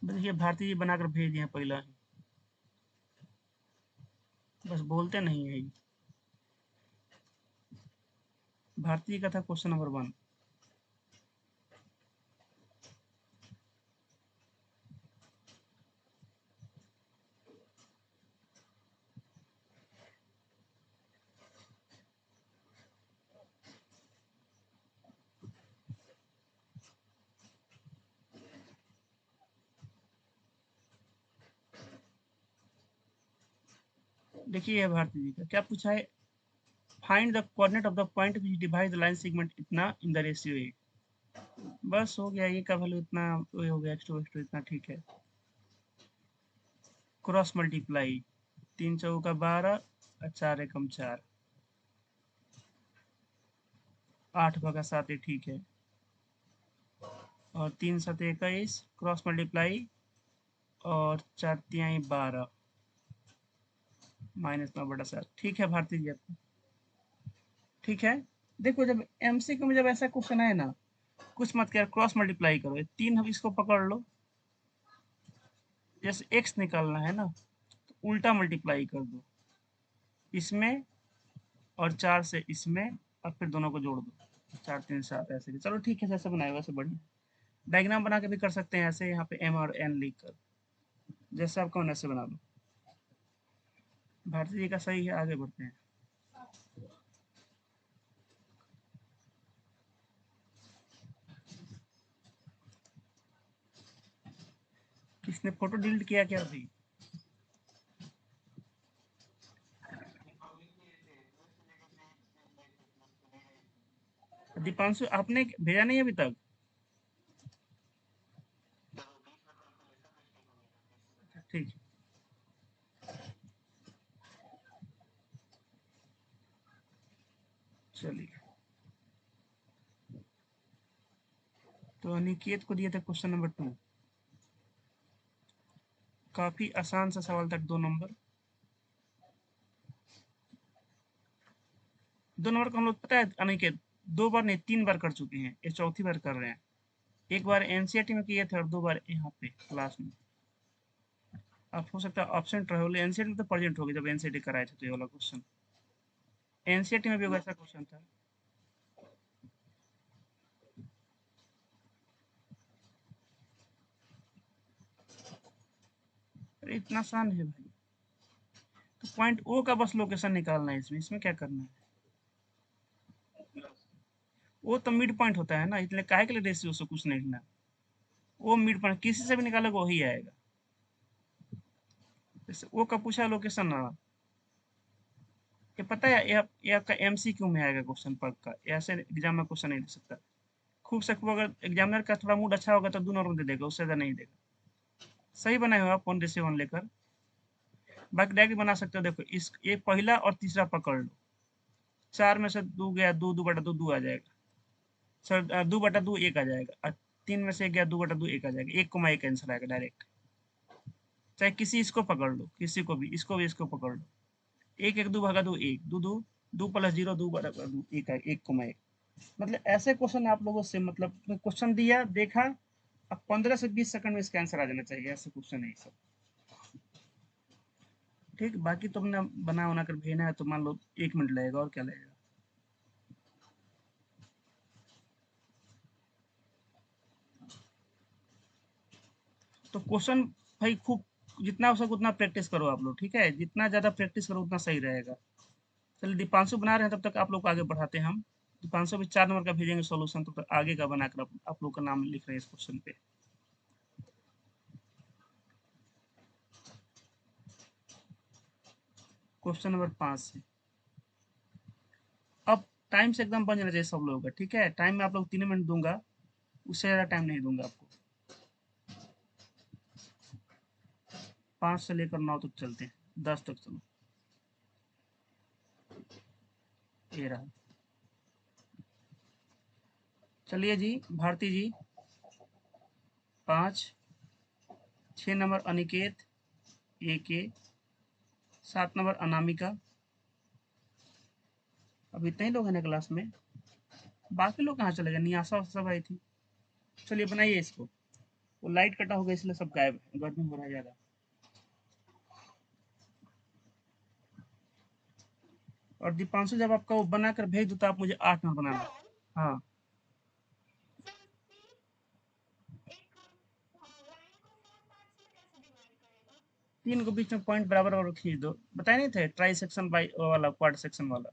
देखिए भारती जी बनाकर भेज दिए पहला ही, बस बोलते नहीं है ये। भारती जी का था क्वेश्चन नंबर 1। देखिए भारती जी का क्या पूछा है? Find the coordinate of the point which divide the line segment इतना इन द रेशियो ए। बस हो गया, ये का वैल्यू इतना, तो ये हो गया x2 इतना, ठीक है। क्रॉस मल्टीप्लाई, 3 चौका 12 और 4 एकम 4, 8 भगा 7, ठीक है। और 3 7 21, क्रॉस मल्टीप्लाई, और 4 तिहाई 12, -9/7, ठीक है भारती जी आपको, ठीक है। देखो जब MCQ में जब ऐसा क्वेश्चन आए ना, कुछ मत कर, क्रॉस मल्टीप्लाई करो, 3 हम इसको पकड़ लो, जैसे x निकालना है ना, तो उल्टा मल्टीप्लाई कर दो इसमें, और 4 से इसमें, और फिर दोनों को जोड़ दो, 4 3 7, ऐसे चलो ठीक है, जैसे बनाए वैसे बढ़िया। डायग्राम बना के भी कर सकते हैं ऐसे, यहाँ पे M और N लिख कर, जैसे आपका मन ऐसे बना लो। भारती जी का सही है, आगे बढ़ते हैं। किसने फोटो डिलीट किया क्या अभी? दीपांशु आपने भेजा नहीं अभी तक? ठीक है। चलिए, तो अनिकेत को दिया था क्वेश्चन नंबर 2। काफी आसान सा सवाल था, 2 नंबर। 2 नंबर को हम लोग पता है अनिकेत 2 बार नहीं 3 बार कर चुके हैं, ये चौथी बार कर रहे हैं। एक बार एनसीईआरटी में किए थे और 2 बार यहाँ पे क्लास में। आप हो सकता है ऑप्शन रहे होंगे, एनसीईआरटी में तो प्रेजेंट हो गए जब एनसीईआरटी कराए थे, तो ये वाला क्वेश्चन एनसीईआरटी में भी वैसा क्वेश्चन था। अरे इतना आसान है भाई, तो पॉइंट ओ का बस लोकेशन निकालना है, इसमें क्या करना है। वो तो मिड पॉइंट होता है ना, इसलिए काहे के लिए रेशियो से कुछ नहीं लिखना। वो मिड पॉइंट किसी से भी निकालोगे वही आएगा। जैसे ओ का पूछा लोकेशन ना, ये पता है ये आपका एमसीक्यू में आएगा क्वेश्चन पक्का, ऐसे एग्जाम में क्वेश्चन नहीं दे सकता। खूब से खूब अगर एग्जामिनर का थोड़ा मूड अच्छा होगा तो 2 नंबर दे देगा, उससे ज़्यादा नहीं देगा। सही बनाए हो आप 1:1 लेकर, बाकी डायरेक्ट बना सकते हो। देखो इस ये पहला और तीसरा पकड़ लो, 4 में से 2 गया, 2 2/2 आ जाएगा। सर 2/2 1 आ जाएगा, और 3 में से 1 गया, 2/2 1 आ जाएगा, 1,1 आंसर आएगा डायरेक्ट। चाहे किसी इसको पकड़ लो, किसी को भी, इसको पकड़ लो। 1 1 2 भागा 2 1, 2 2 2 + 0 2/2 1 1,1। मतलब ऐसे क्वेश्चन आप लोगों से, मतलब क्वेश्चन दिया देखा, अब 15 से 20 सेकंड में इसका आंसर आ जाना चाहिए, ऐसे क्वेश्चन है ये सब। ठीक, बाकी तुमने बना बना कर भेजना है तो मान लो 1 मिनट लगेगा, और क्या लगेगा। तो क्वेश्चन भाई खूब, जितना हो सके उतना प्रैक्टिस करो आप लोग, ठीक है, जितना ज़्यादा प्रैक्टिस करो उतना सही रहेगा। चलिए दीपांशु बना रहे हैं, तब तक आप लोग को आगे बढ़ाते हैं हम। दीपांशु भी 4 नंबर का भेजेंगे सॉल्यूशन, तब तक आगे का बनाकर आप लोग का नाम लिख रहे हैं इस क्वेश्चन पे। क्वेश्चन नंबर 5 से, अब टाइम से एकदम बन जाना चाहिए सब लोगों का, ठीक है। टाइम में आप लोग 3 मिनट दूंगा, उससे ज़्यादा टाइम नहीं दूंगा आपको। 5 से लेकर 9 तक चलते हैं, 10 तक चलो। ये रहा। चलिए जी, भारती जी 5, 6 number Aniket AK, 7 number Anamika. अब इतने ही लोग हैं ना क्लास में, बाकी लोग कहाँ चले गए, नियासा सब आई थी। चलिए बनाइए इसको, वो लाइट कटा हो गया इसलिए सब गायब है, गर्मी हो रहा है ज़्यादा। और दीपांशु जब आपका वो बना कर भेज दो तो आप मुझे 8 नंबर बनाना। हाँ, 3 को बीच में पॉइंट बराबर बराबर खींच दो, बताए नहीं थे ट्राई सेक्शन बाई वाला, क्वाड सेक्शन वाला।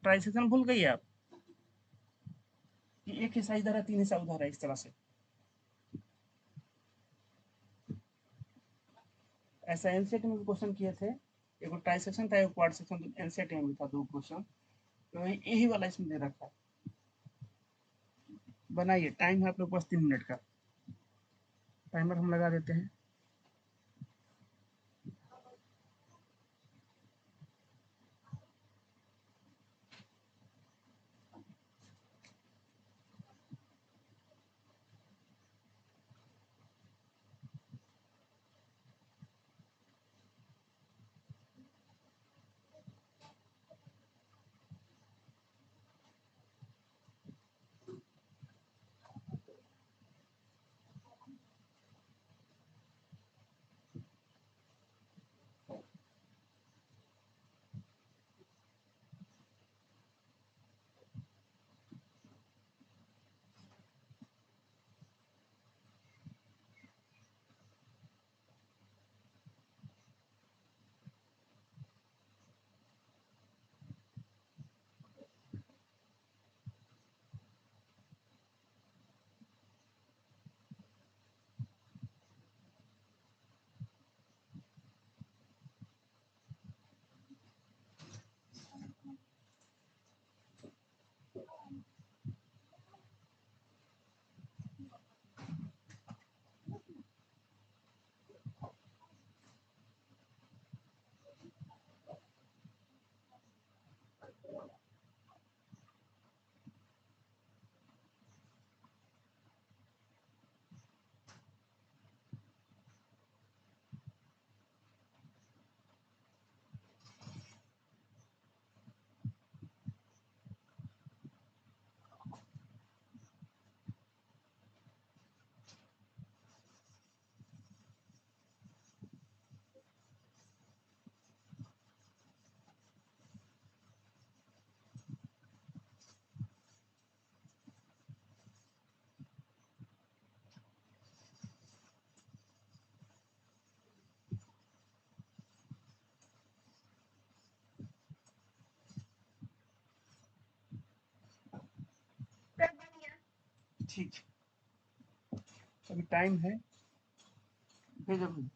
ट्राई सेक्शन भूल गई आप, कि एक हिस्सा इधर है 3 हिस्सा उधर है, इस तरह से। ऐसा एनसीईआरटी में भी क्वेश्चन किए थे, एक ट्राई सेक्शन था, एक क्वाड सेक्शन, एनसीईआरटी में भी था 2 क्वेश्चन, तो यही वाला इसमें दे रखा है। बनाइए, टाइम है आप लोग के पास 3 मिनट का, टाइमर हम लगा देते हैं। ठीक है, अभी टाइम है, भेजो भेजो।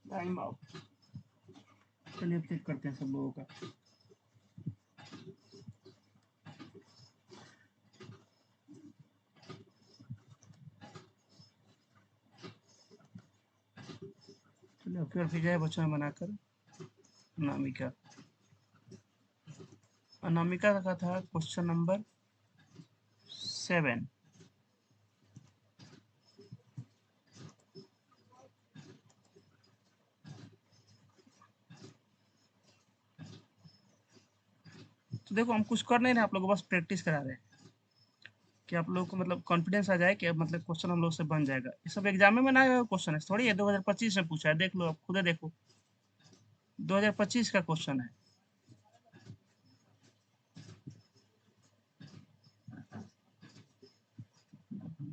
Time out. चलिए चेक करते हैं सब लोगों का। चलिए फिर फिर बच्चों ने बनाकर अनामिका, अनामिका का था क्वेश्चन नंबर 7। तो देखो हम कुछ कर नहीं रहे, आप लोगों को बस प्रैक्टिस करा रहे हैं कि आप लोगों को मतलब कॉन्फिडेंस आ जाए कि अब मतलब क्वेश्चन हम लोग से बन जाएगा। ये सब एग्जाम में ना आया हुआ क्वेश्चन है, थोड़ी है 2025 में पूछा है, देख लो आप खुद देखो, 2025 का क्वेश्चन है।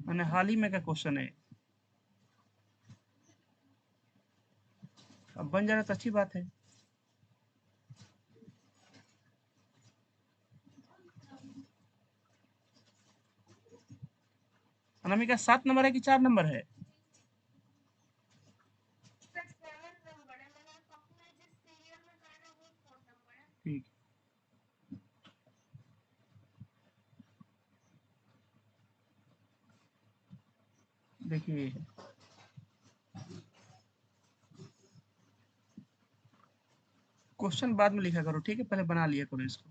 मैंने हाल ही में का क्वेश्चन है, अब बन जा रहा तो अच्छी बात है। अनामिका 7 नंबर है कि 4 नंबर है? ठीक, देखिए क्वेश्चन बाद में लिखा करो, ठीक है, पहले बना लिया करो इसको।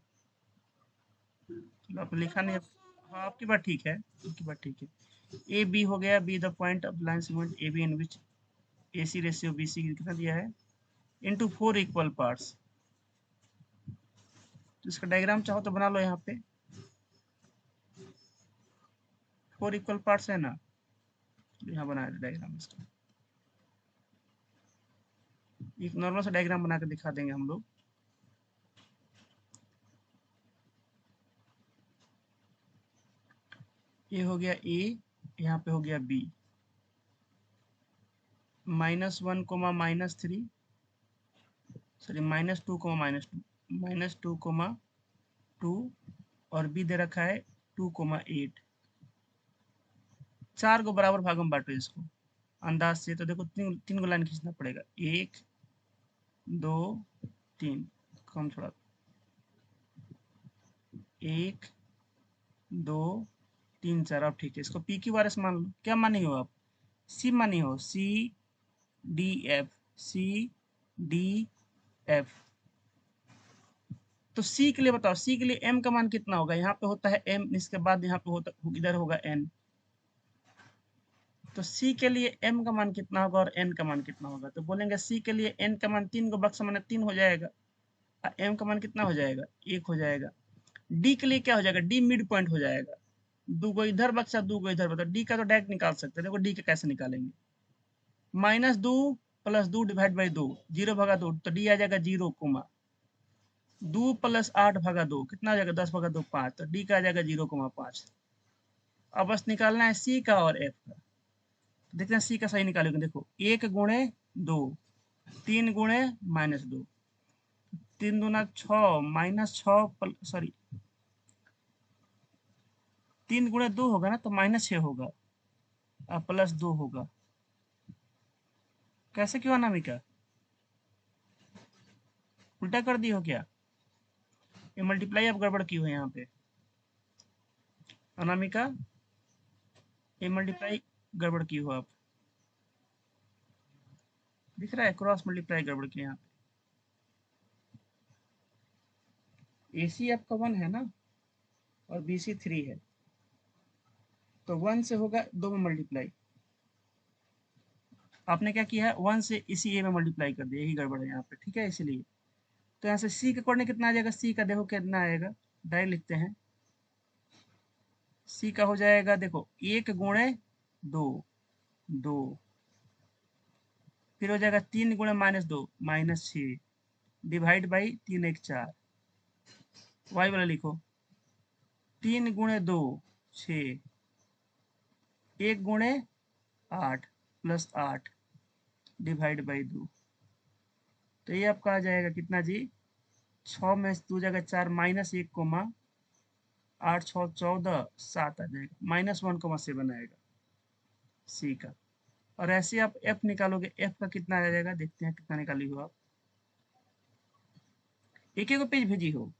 चलो आपने लिखा नहीं, हाँ आपकी बात ठीक है, आपकी बात ठीक है। ए बी हो गया, be the point of line segment A B in which A C ratio B C कितना दिया है, इनटू 4 इक्वल पार्ट्स। तो इसका डायग्राम चाहो तो बना लो यहाँ पे, 4 इक्वल पार्ट्स है ना, यहाँ बनाया डायग्राम इसका, एक नॉर्मल सा डायग्राम बना के दिखा देंगे हम लोग। ये हो गया ए, यहाँ पे हो गया B, -1 comma -3, sorry -2 comma -2 comma 2, और बी दे रखा है 2 कोमा 8। 4 को बराबर भागों में बांटो इसको अंदाज से, तो देखो तीन तीन को लाइन खींचना पड़ेगा, 1 2 3, कम थोड़ा, 1 2 3 4। अब ठीक है, इसको पी क्यू आर एस मान लो। क्या मानी हो आप? सी मानी हो, C D F, C D F. तो सी के लिए बताओ, सी के लिए एम का मान कितना होगा? यहाँ पे होता है एम, इसके बाद यहाँ पे होता, इधर होगा एन। तो सी के लिए एम का मान कितना होगा और एन का मान कितना होगा? तो बोलेंगे सी के लिए एन का मान 3 को बक्सा माने 3 हो जाएगा, और एम का मान कितना हो जाएगा? 1 हो जाएगा। डी के लिए क्या हो जाएगा? डी मिड पॉइंट हो जाएगा, 2 को इधर बक्सा 2 को इधर बता, डी का तो डायरेक्ट निकाल सकते हैं। देखो डी का कैसे निकालेंगे, -2 + 2 डिवाइड बाई 2, 0 भागा 2, तो डी आ जाएगा 0 कोमा 2 + 8 भागा 2 कितना आ जाएगा? 10 भागा 2 5, तो डी का आ जाएगा 0,5। अब बस निकालना है सी का और एफ का। देखते हैं सी का सही निकालेंगे। देखो 1 गुणे 2, 3 गुणे -2, 3 दूना 6, -6 सॉरी 3 गुणे 2 होगा ना, तो -6 होगा और +2 होगा। कैसे क्यों अनामिका, उल्टा कर दी हो क्या? ये मल्टीप्लाई अब गड़बड़ की हो यहाँ पे अनामिका, ये मल्टीप्लाई गड़बड़ की हो आप, दिख रहा है क्रॉस मल्टीप्लाई गड़बड़ की यहाँ पे। AC आपका 1 है ना और BC 3 है, तो 1 से होगा 2 में मल्टीप्लाई। आपने क्या किया है, 1 से इसी A में मल्टीप्लाई कर दिया, यही गड़बड़ है यहाँ पे, ठीक है, इसीलिए। तो यहाँ से C का कोऑर्डिनेट कितना आ जाएगा, C का देखो कितना आएगा, डायरेक्ट लिखते हैं। C का हो जाएगा देखो 1 गुणे 2, 2, फिर हो जाएगा 3 गुणे -2 -6, डिवाइड बाई 3 1 4, वाई वाला लिखो 3 गुणे 2 6, 1 गुणे 8 प्लस 8 डिवाइड बाई 2। तो ये आपका आ जाएगा कितना जी, 6 में 2 जगह 4 -1 कोमा 8 6 14 7 आ जाएगा, -1,7 आएगा सी का। और ऐसे आप एफ निकालोगे, एफ का कितना आ जाएगा, देखते हैं कितना निकाली हो आप। एक एक पेज भेजी हो,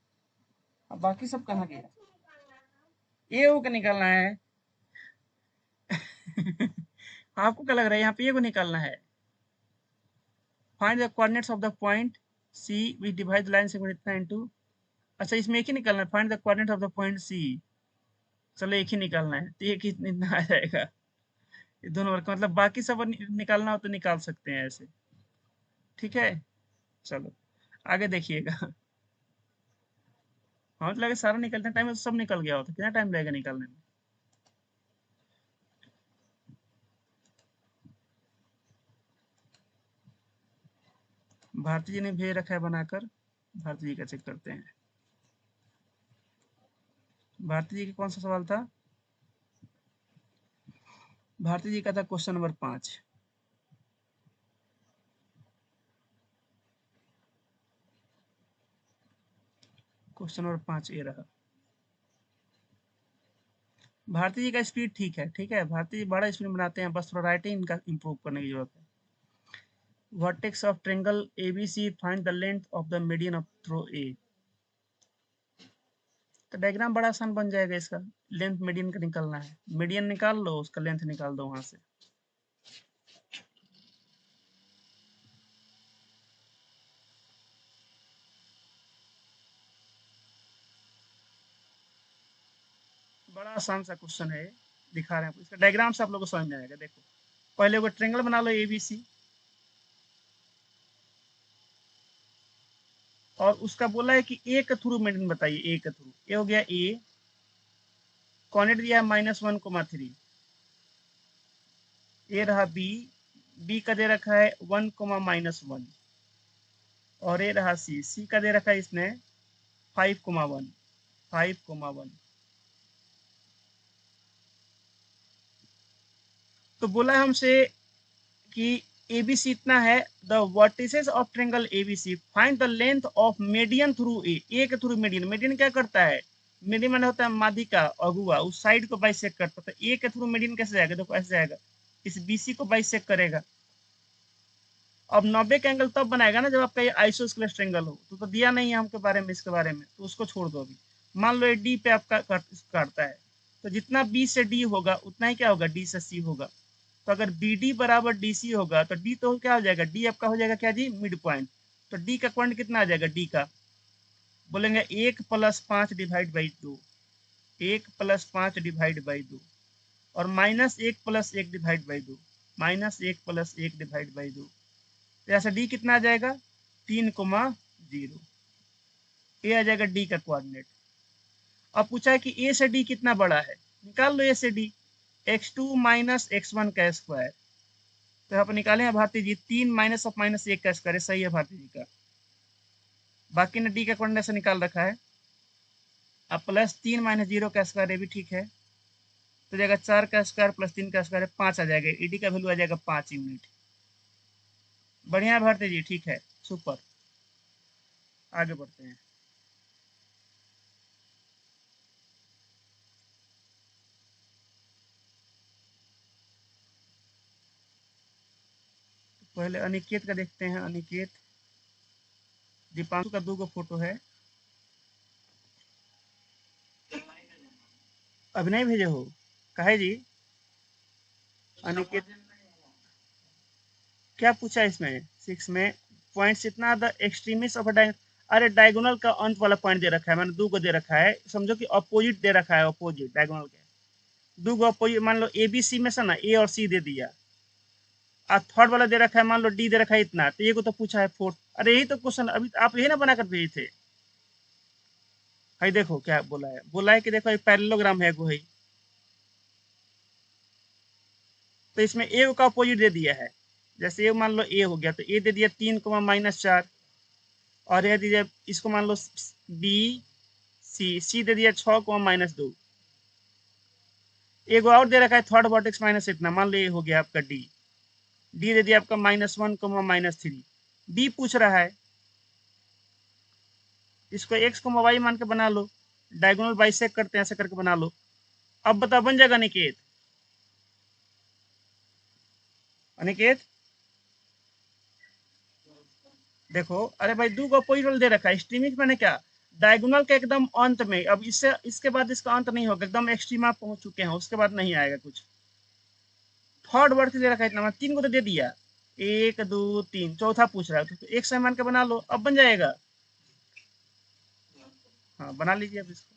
अब बाकी सब कहाँ गया, ए ओ का निकालना है। आपको क्या लग रहा है, यहाँ पे ए को निकालना है। Find the coordinates of the point C which divide the line segment इतना इनटू, अच्छा इसमें एक ही निकालना है, find the coordinate of the point C. चलो एक ही निकालना है, तो एक ही इतना आ जाएगा, ये दोनों वर्ग का मतलब, बाकी सब निकालना हो तो निकाल सकते हैं ऐसे, ठीक है। चलो आगे देखिएगा। हाँ तो लगे सारा निकलते टाइम में तो सब निकल गया होता, कितना टाइम लगेगा निकालने में। भारती जी ने भेज रखा है बनाकर, भारती जी का चेक करते हैं। भारती जी का कौन सा सवाल था, भारती जी का था क्वेश्चन नंबर 5। क्वेश्चन नंबर 5 ये रहा। भारती जी का स्पीड ठीक है, ठीक है, भारती जी बड़ा स्पीड बनाते हैं, बस थोड़ा राइटिंग इनका इम्प्रूव करने की जरूरत है। Vertex of triangle ABC, find the length of the median of through A. तो डायग्राम बड़ा आसान बन जाएगा इसका, लेंथ मीडियन का निकालना है, मीडियन निकाल लो, उसका लेंथ निकाल दो वहां से। बड़ा आसान सा क्वेश्चन है, दिखा रहे हैं, इसका डायग्राम से आप लोगों को समझ में आएगा। देखो पहले वो ट्रायंगल बना लो एबीसी, और उसका बोला है कि ए के थ्रू मीडियन बताइए, ए के थ्रू, ए हो गया ए, कोऑर्डिनेट दिया है -1,3, ए रहा बी, बी का दे रखा है 1,-1, और ए रहा सी, सी का दे रखा है इसने 5,1, 5,1। तो बोला है हमसे कि एबीसी इतना है, the vertices of triangle ABC, find the length of median through a के थ्रू मीडियन, मीडियन क्या करता है, मीडियन मैंने होता है माध्यिका अगुआ, उस साइड को बाइसेक्ट करता है, तो ए के थ्रू मीडियन कैसे जाएगा, देखो ऐसे जाएगा, इस बीसी को बाइसेक्ट करेगा। अब 90 का एंगल तब बनाएगा ना जब आपका ये आइसोस्केलेस ट्रायंगल हो, तो दिया नहीं है हमके बारे में, इसके बारे में, तो उसको छोड़ दो अभी। मान लो ये डी पे आपका काटता है, तो जितना बी से डी होगा उतना ही क्या होगा, डी से सी होगा। तो अगर बी डी बराबर डी सी होगा तो डी तो क्या हो जाएगा, डी आपका हो जाएगा क्या जी, मिड पॉइंट। तो डी का पॉइंट कितना आ जाएगा, डी का बोलेंगे 1+5 डिवाइड बाई 2, 1+5 डिवाइड बाई 2, और -1+1 डिवाइड बाई 2, -1+1 डिवाइड बाई 2। तो यहाँ से डी कितना आ जाएगा, 3,0। ये आ जाएगा डी का कोऑर्डिनेट। अब पूछा है कि ए से डी कितना बड़ा है, निकाल लो ए से डी, x2 - x1 का स्क्वायर। तो यहाँ पर निकाले हैं भारती जी, 3 -1 का स्क्वायर, सही है भारती जी का। बाकी ने डी का कोऑर्डिनेट से निकाल रखा है। अब +3 - 0 का स्क्वायर, ये भी ठीक है, तो जाएगा 4 का स्क्वायर +3 का स्क्वायर, 5 आ जाएगा, ईडी का वैल्यू आ जाएगा 5 यूनिट। बढ़िया है भारती जी, ठीक है, सुपर। आगे बढ़ते हैं। पहले अनिकेत का देखते हैं, अनिकेत, दीपांशु का 2 फोटो है, अभिनय भेजे हो, कहे जी अनिकेत, क्या पूछा इसमें 6 में, पॉइंट्स इतना द एक्सट्रीमिस्ट ऑफ अ अरे डायगोनल का अंत वाला पॉइंट दे रखा है, मैंने 2 को दे रखा है, समझो कि अपोजिट दे रखा है, अपोजिट डायगोनल के 2 गो अपोजिट, मान लो ए बी सी में से ना ए और सी दे दिया, और थर्ड वाला दे रखा है, मान लो डी दे रखा है इतना, तो ये को तो पूछा है फोर्थ। अरे यही तो क्वेश्चन अभी आप यही ना बना कर भेजे थे। भाई देखो क्या बोला है कि देखो ये पैरेललोग्राम है कोई, तो इसमें ए का अपोजिट दे दिया है। जैसे ये मान लो ए हो गया, तो ए दे दिया 3, -4, और ये दे दिया, इसको मान लो बी सी दे दिया 6, -2। एक और दे रखा है थर्ड वर्टेक्स माइनस इतना, मान लो ये हो गया आपका डी, डी दे दिया आपका -1, -3। बी पूछ रहा है, इसको एक्स को वाई मान के बना लो, डायगोनल बाइसेक करते हैं, ऐसे करके बना लो। अब बता, बन जाएगा अनिकेत? अनिकेत देखो, अरे भाई 2 को अपोजिट दे रखा है, एक्सट्रीमिक मैंने क्या, डायगोनल के एकदम अंत में, अब इससे इसके बाद इसका अंत नहीं होगा, एकदम एक्सट्रीमा पहुंच चुके हैं, उसके बाद नहीं आएगा कुछ। थर्ड वर्ड दे रखा है इतना, 3 को तो दे दिया, 1, 2, 3, चौथा पूछ रहा है, तो एक समान के बना लो, अब बन जाएगा। हाँ बना लीजिए अब इसको।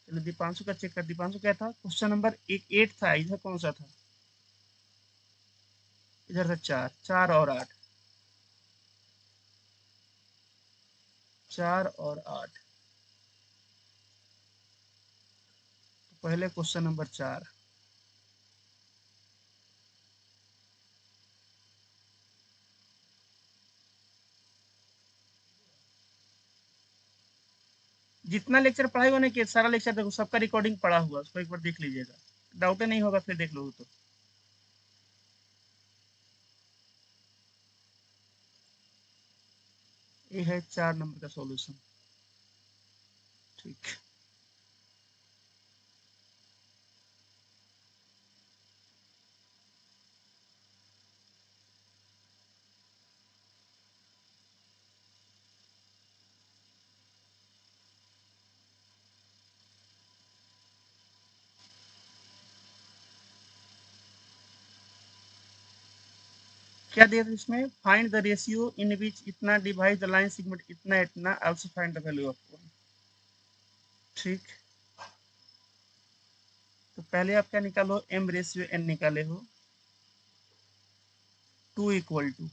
चलो दीपांशु का चेक कर, दीपांशु क्या था, क्वेश्चन नंबर 8 था, इधर कौन सा था, इधर था 4, 4 और 8, 4 और 8। तो पहले क्वेश्चन नंबर 4, जितना लेक्चर पढ़ाई होने के सारा लेक्चर देखो, सबका रिकॉर्डिंग पड़ा हुआ, उसको एक बार देख लीजिएगा, डाउट नहीं होगा फिर देख लो तो। ये है 4 नंबर का सॉल्यूशन। ठीक, क्या दिया था इसमें, फाइंड द रेशियो इन विच इतना डिवाइड द लाइन सेगमेंट इतना इतना, also find the value of 1। ठीक, तो पहले आप क्या निकालो, m रेशियो n निकाले हो, 2 इक्वल टू,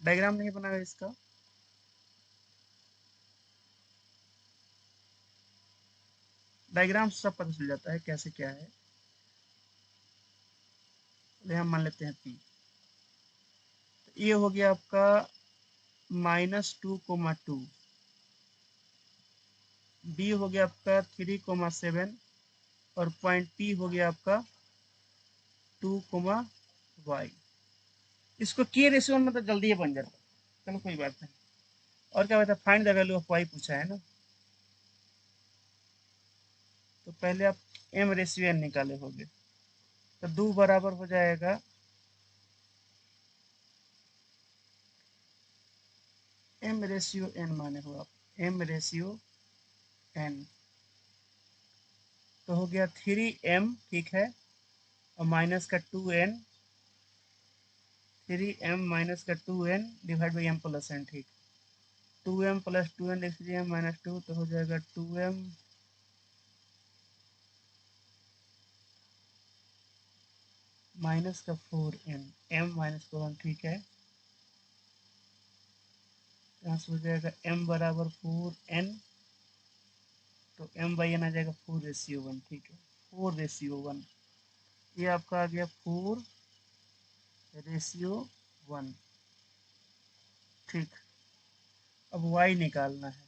डायग्राम नहीं बनाया इसका, डायग्राम सब पता चल जाता है कैसे क्या है। हम मान लेते हैं p, तो ये हो गया आपका -2, 2, b हो गया आपका 3, 7, और पॉइंट p हो गया आपका 2, y। इसको के रेशियो में तो जल्दी ही बन जाता है, चलो कोई बात नहीं। और क्या बता, find the value of y पूछा है ना, तो पहले आप m रेशियो n निकाले होगे, तो 2 बराबर हो जाएगा m रेशियो n, माने हो आप m रेशियो n, तो हो गया 3m, ठीक है, और माइनस का 2n, 3m माइनस का 2n divide by m plus n, ठीक, 2m plus 2n 3m minus 2, तो हो जाएगा 2m माइनस का 4n, m माइनस का 1, ठीक है, यहाँ से हो जाएगा m बराबर 4n, तो m बाई n आ जाएगा 4:1, ठीक है, 4:1, ये आपका आ गया 4:1। ठीक, अब y निकालना है,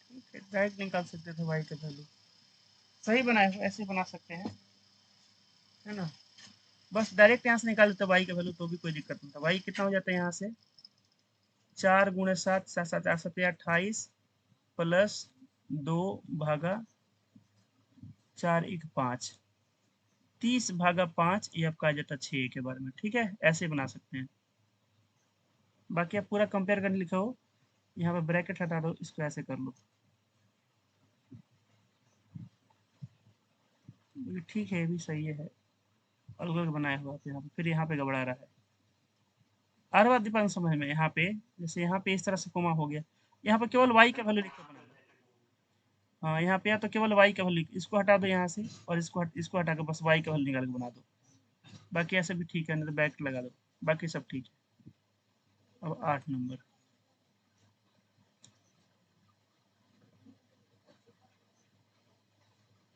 ठीक है, डायरेक्ट निकाल सकते थे y का वैल्यू, सही बनाए हो, ऐसे बना सकते हैं, है ना, बस डायरेक्ट यहाँ से निकाल देते y का वैल्यू तो भी कोई दिक्कत नहीं था। y कितना हो जाता है यहाँ से, 4 × 7, 7 7 8 7 28, प्लस 2 भागा 4 1 5, 30/5, ये आपका आ जाता है 6 के बारे में, ठीक है, ऐसे बना सकते हैं। बाकी आप पूरा कंपेयर करके लिखा हो, यहाँ पे ब्रैकेट हटा दो, इसको ऐसे कर लो। ये ठीक है, ये भी सही है, अलग अलग बनाया हुआ है यहाँ पे, फिर यहाँ पे गड़बड़ा रहा है। आ रहा है बात दीपांक समझ में? यहाँ पे जैसे यहाँ पे इस तरह से कोमा हो गया, यहाँ पे केवल y का वैल्यू लिख के बना दो। हाँ, यहाँ पे या तो केवल y का वैल्यू इसको हटा दो यहाँ से, और इसको हटा के बस y का वैल्यू निकाल के बना दो। बाकी ऐसे भी ठीक है, नहीं तो बैक लगा दो, बाकी सब ठीक है। अब 8 नंबर,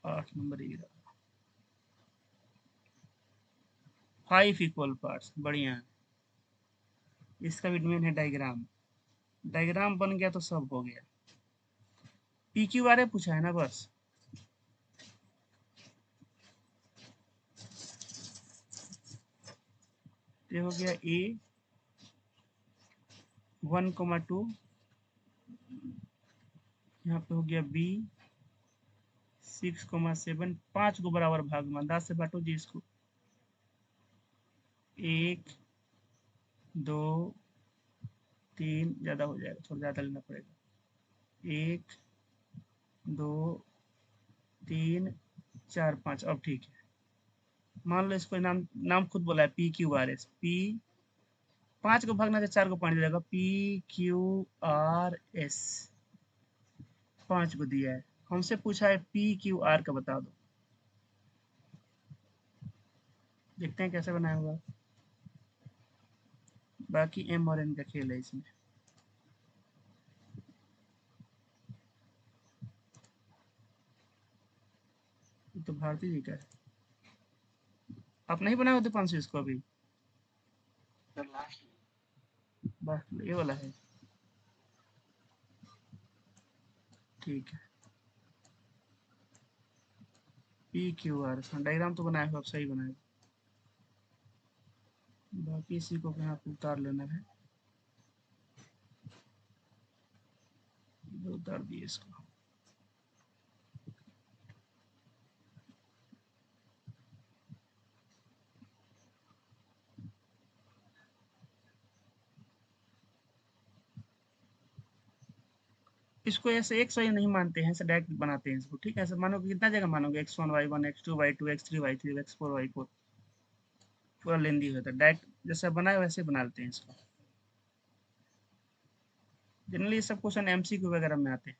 8 नंबर ये रहा। 5 इक्वल पार्ट्स, बढ़िया है। इसका भी मेन है डायग्राम, डायग्राम बन गया तो सब हो गया। पी क्यू आर ए पूछा है ना बस। ये हो गया ए 1,2, यहाँ पे हो गया बी 6,7, 5 को बराबर भाग में 10 से बांटो जी इसको। 1 2 3, ज्यादा हो जाएगा, थोड़ा ज्यादा लेना पड़ेगा। 1 2 3 4 5, अब ठीक है। मान लो इसको नाम नाम खुद बोला है P Q R S. P 5 को भागना है 4 को पॉइंट जाएगा, पी क्यू आर एस 5 को दिया है, हमसे पूछा है पी क्यू आर का बता दो। देखते हैं कैसे बनाया होगा। बाकी एम और एन का खेल है इसमें। ये तो भारती जी का है, आप नहीं बनाए होते 500 इसको अभी? बस ये वाला है, ठीक है। पी क्यू आर डायग्राम तो बनाया हो, आप सही बनाए। बाकी इसी को यहाँ पे उतार लेना है, इधर उतार दिए इसको। इसको ऐसे एक सही नहीं मानते हैं, ऐसे डायरेक्ट बनाते हैं इसको, ठीक है। ऐसे मानोगे कितना जगह मानोगे, x1 y1 x2 y2 x3 y3 x4 y4, पूरा लेंदी होता है। डायरेक्ट जैसे बनाए वैसे बना लेते हैं इसको। जनरली ये सब क्वेश्चन एमसीक्यू वगैरह में आते हैं।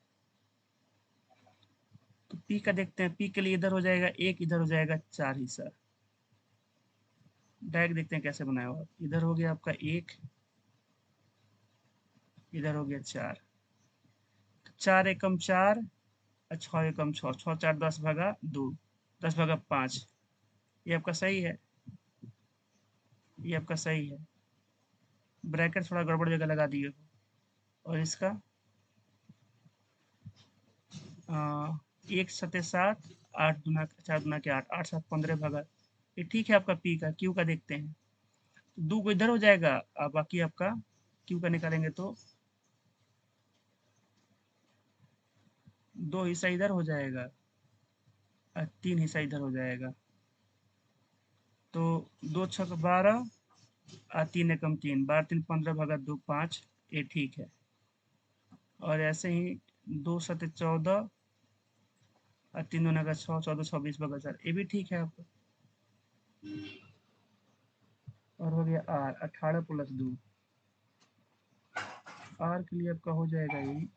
तो पी का देखते हैं, पी के लिए इधर हो जाएगा एक, इधर हो जाएगा 4 हिस्सा। डायरेक्ट देखते हैं कैसे बनाया हुआ। इधर हो गया आपका एक, इधर हो गया 4, 4 एकम 4, 6 एकम 6, 6 4 10 भागा 2, 10 भागा 5। ये आपका सही है, ये आपका सही है। ब्रैकेट थोड़ा गड़बड़ जगह लगा दिए हो। और इसका एक सत्य 7, 8 दूना 4 दूना के 8, 8 7 15 भागा। ये ठीक है आपका पी का। क्यू का देखते हैं, दो को इधर हो जाएगा, बाकी आपका क्यू का निकालेंगे तो 2 हिस्सा इधर हो जाएगा और 3 हिस्सा इधर हो जाएगा। तो 2 छक 12 और 3 एकम 3, 12 3 15 भागा 2 5, ये ठीक है। और ऐसे ही 2 सत्य 14 और 3 दूना का 6, 14 26 भागा 4, ये भी ठीक है आपका। और हो गया आर 18 प्लस 2, आर के लिए आपका हो जाएगा ये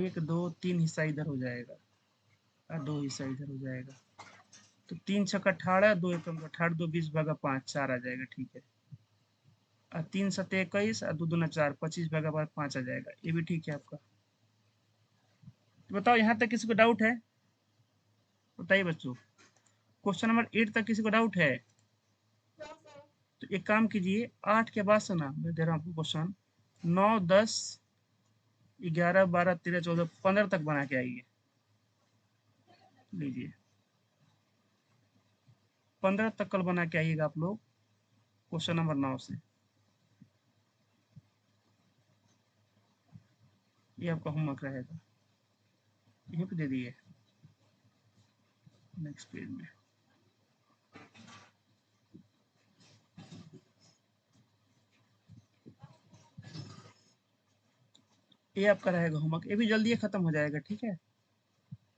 1 2 3 हिस्सा इधर हो जाएगा और 2 हिस्सा इधर हो जाएगा। तो 3 छक 18, 2 एकम 18, 2 20 भागा 5, 4 आ जाएगा, ठीक है। और 3 सत्य 21 और 2 दूना 4, 25 भागा 5 आ जाएगा, ये भी ठीक है आपका। तो बताओ यहाँ तक किसी को डाउट है? बताइए बच्चों, क्वेश्चन नंबर 8 तक किसी को डाउट है? तो एक काम कीजिए, 8 के बाद से ना मैं दे रहा हूँ आपको क्वेश्चन, 9 10 11 12 13 14 15 तक बना के आइए। लीजिए 15 तक कल बना के आइएगा आप लोग, क्वेश्चन नंबर 9 से। ये आपका होमवर्क रहेगा, यहीं पे दे दिए नेक्स्ट पेज में। ये आपका रहेगा होमवर्क, ये भी जल्दी खत्म हो जाएगा, ठीक है।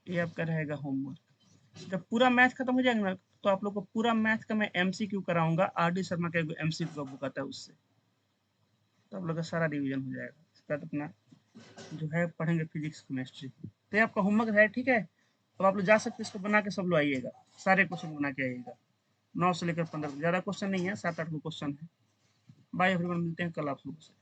ये आपका रहेगा होमवर्क। जब पूरा मैथ खत्म हो जाएगा ना, तो आप लोग को पूरा मैथ का मैं एमसीक्यू कराऊंगा, आर डी शर्मा का एमसीक्यू का बुक आता है उससे, तो आप लोग का सारा रिवीजन हो जाएगा। इसके बाद अपना जो है पढ़ेंगे फिजिक्स केमिस्ट्री। तो ये आपका होमवर्क है, ठीक है। अब आप लोग जा सकते हैं, इसको बना के सब लोग आइएगा, सारे क्वेश्चन बना के आइएगा, 9 से लेकर 15 ज़्यादा क्वेश्चन नहीं है, 7-8 क्वेश्चन है। बाय एवरीवन, मिलते हैं कल आप लोगों से।